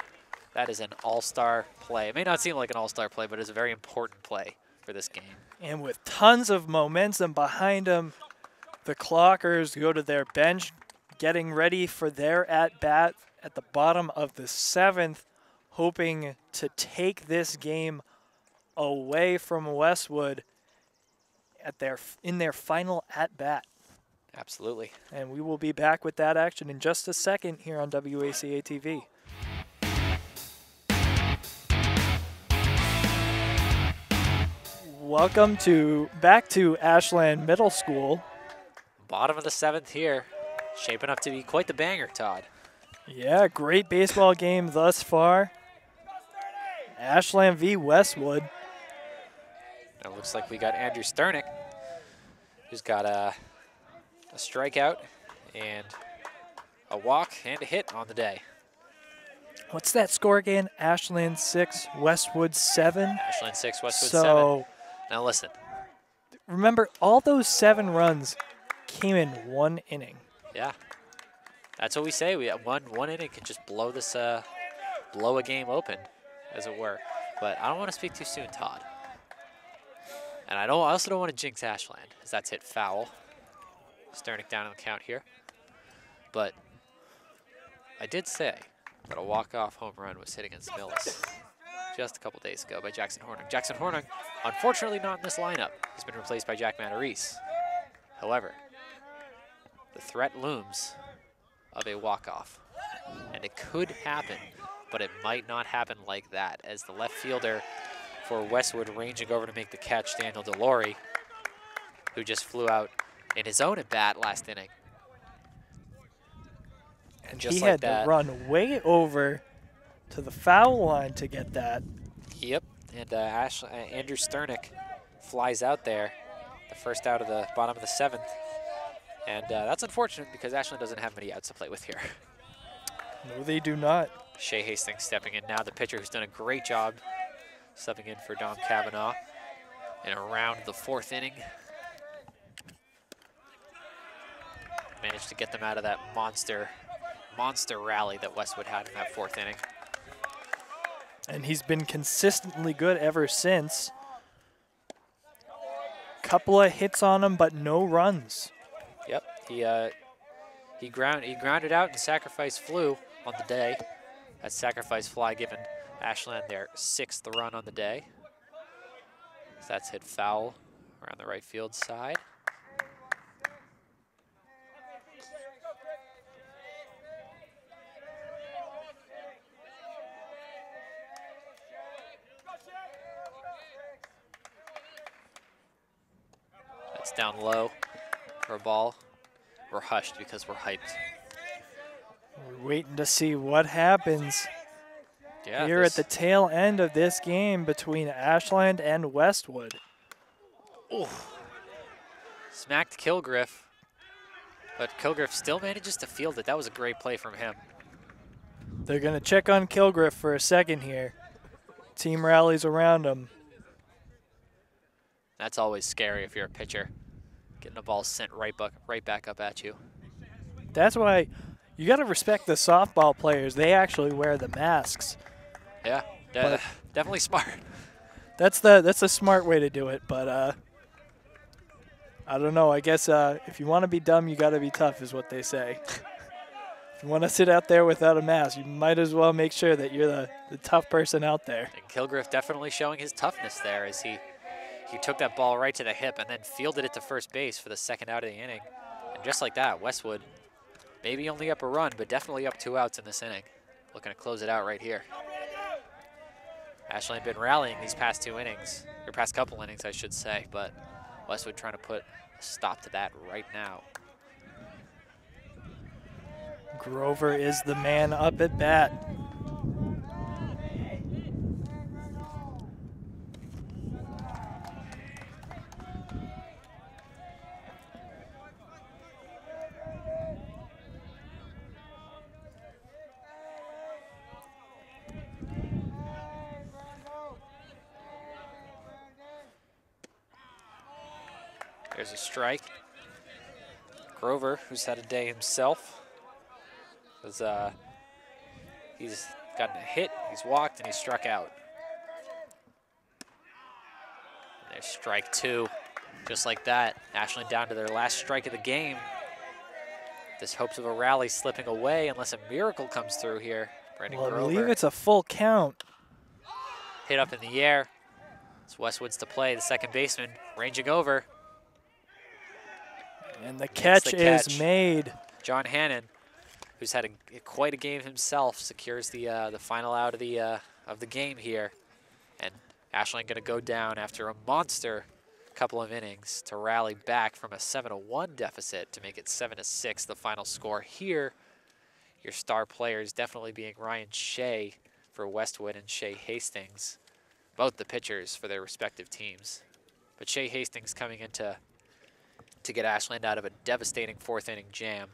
that is an all-star play. It may not seem like an all-star play, but it's a very important play for this game. And with tons of momentum behind him, the Clockers go to their bench, getting ready for their at-bat at the bottom of the 7th, hoping to take this game away from Westwood in their final at-bat. Absolutely. And we will be back with that action in just a second here on WACA-TV. Welcome back to Ashland Middle School. Bottom of the 7th here. Shaping up to be quite the banger, Todd. Yeah, great baseball game thus far. Ashland v Westwood. It looks like we got Andrew Sternick, who's got a strikeout and a walk and a hit on the day. What's that score again? Ashland 6, Westwood 7. Ashland 6, Westwood 7. Now listen. Remember, all those 7 runs came in 1 inning. Yeah. That's what we say. We have one inning can just blow this blow a game open, as it were. But I don't want to speak too soon, Todd. And I also don't want to jinx Ashland, as that's hit foul. Sternick down on the count here. But I did say But a walk-off home run was hit against Mills just a couple days ago by Jackson Hornung. Jackson Hornung, unfortunately not in this lineup. He's been replaced by Jack Matarese. However, the threat looms of a walk-off. And it could happen, but it might not happen like that, as the left fielder for Westwood ranging over to make the catch, Daniel DeLore, who just flew out in his own at-bat last inning. And just he like had that, to run way over to the foul line to get that. Yep, and Andrew Sternick flies out there, the first out of the bottom of the 7th. And that's unfortunate because Ashland doesn't have many outs to play with here. No, they do not. Shea Hastings stepping in now, the pitcher who's done a great job stepping in for Dom Cavanaugh in around the 4th inning. Managed to get them out of that monster rally that Westwood had in that 4th inning. And he's been consistently good ever since. Couple of hits on him, but no runs. Yep, he grounded out and sacrifice flew on the day. That sacrifice fly given Ashland their 6th run on the day. So that's hit foul around the right field side. That's down low for a ball. We're hushed because we're hyped. We're waiting to see what happens here this, at the tail end of this game between Ashland and Westwood. Ooh. Smacked Kilgriff, but Kilgriff still manages to field it. That was a great play from him. They're going to check on Kilgriff for a second here. Team rallies around him. That's always scary if you're a pitcher, getting a ball sent right back up at you. That's why you got to respect the softball players. They actually wear the masks. Yeah, definitely smart. That's the smart way to do it, but I don't know. I guess if you want to be dumb, you got to be tough is what they say. If you want to sit out there without a mask, you might as well make sure that you're the tough person out there. And Kilgriff definitely showing his toughness there as he took that ball right to the hip and then fielded it to first base for the 2nd out of the inning. And just like that, Westwood maybe only up a run, but definitely up 2 outs in this inning. Looking to close it out right here. Ashland been rallying these past 2 innings, or past couple innings, I should say, but Westwood trying to put a stop to that right now. Grover is the man up at bat. There's a strike. Grover, who's had a day himself, he's gotten a hit, he's walked, and he's struck out. And there's strike 2. Just like that, Ashland down to their last strike of the game. This hopes of a rally slipping away unless a miracle comes through here. Brandon Well, I Grover. believe it's a full count. Hit up in the air. It's Westwood's to play, the second baseman ranging over. And the catch is made. John Hannon, who's had quite a game himself, secures the final out of the game here. And Ashland going to go down after a monster couple of innings to rally back from a 7-1 deficit to make it 7-6, the final score here. Your star players definitely being Ryan Shea for Westwood and Shea Hastings, both the pitchers for their respective teams. But Shea Hastings coming into to get Ashland out of a devastating 4th inning jam,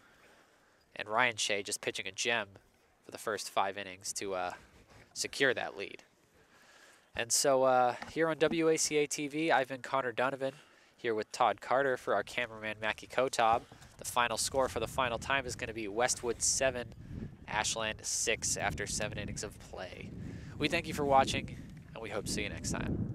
and Ryan Shea just pitching a gem for the first 5 innings to secure that lead. And so here on WACA-TV, I've been Connor Donovan, here with Todd Carter for our cameraman Mackie Kotob. The final score for the final time is going to be Westwood 7, Ashland 6 after 7 innings of play. We thank you for watching, and we hope to see you next time.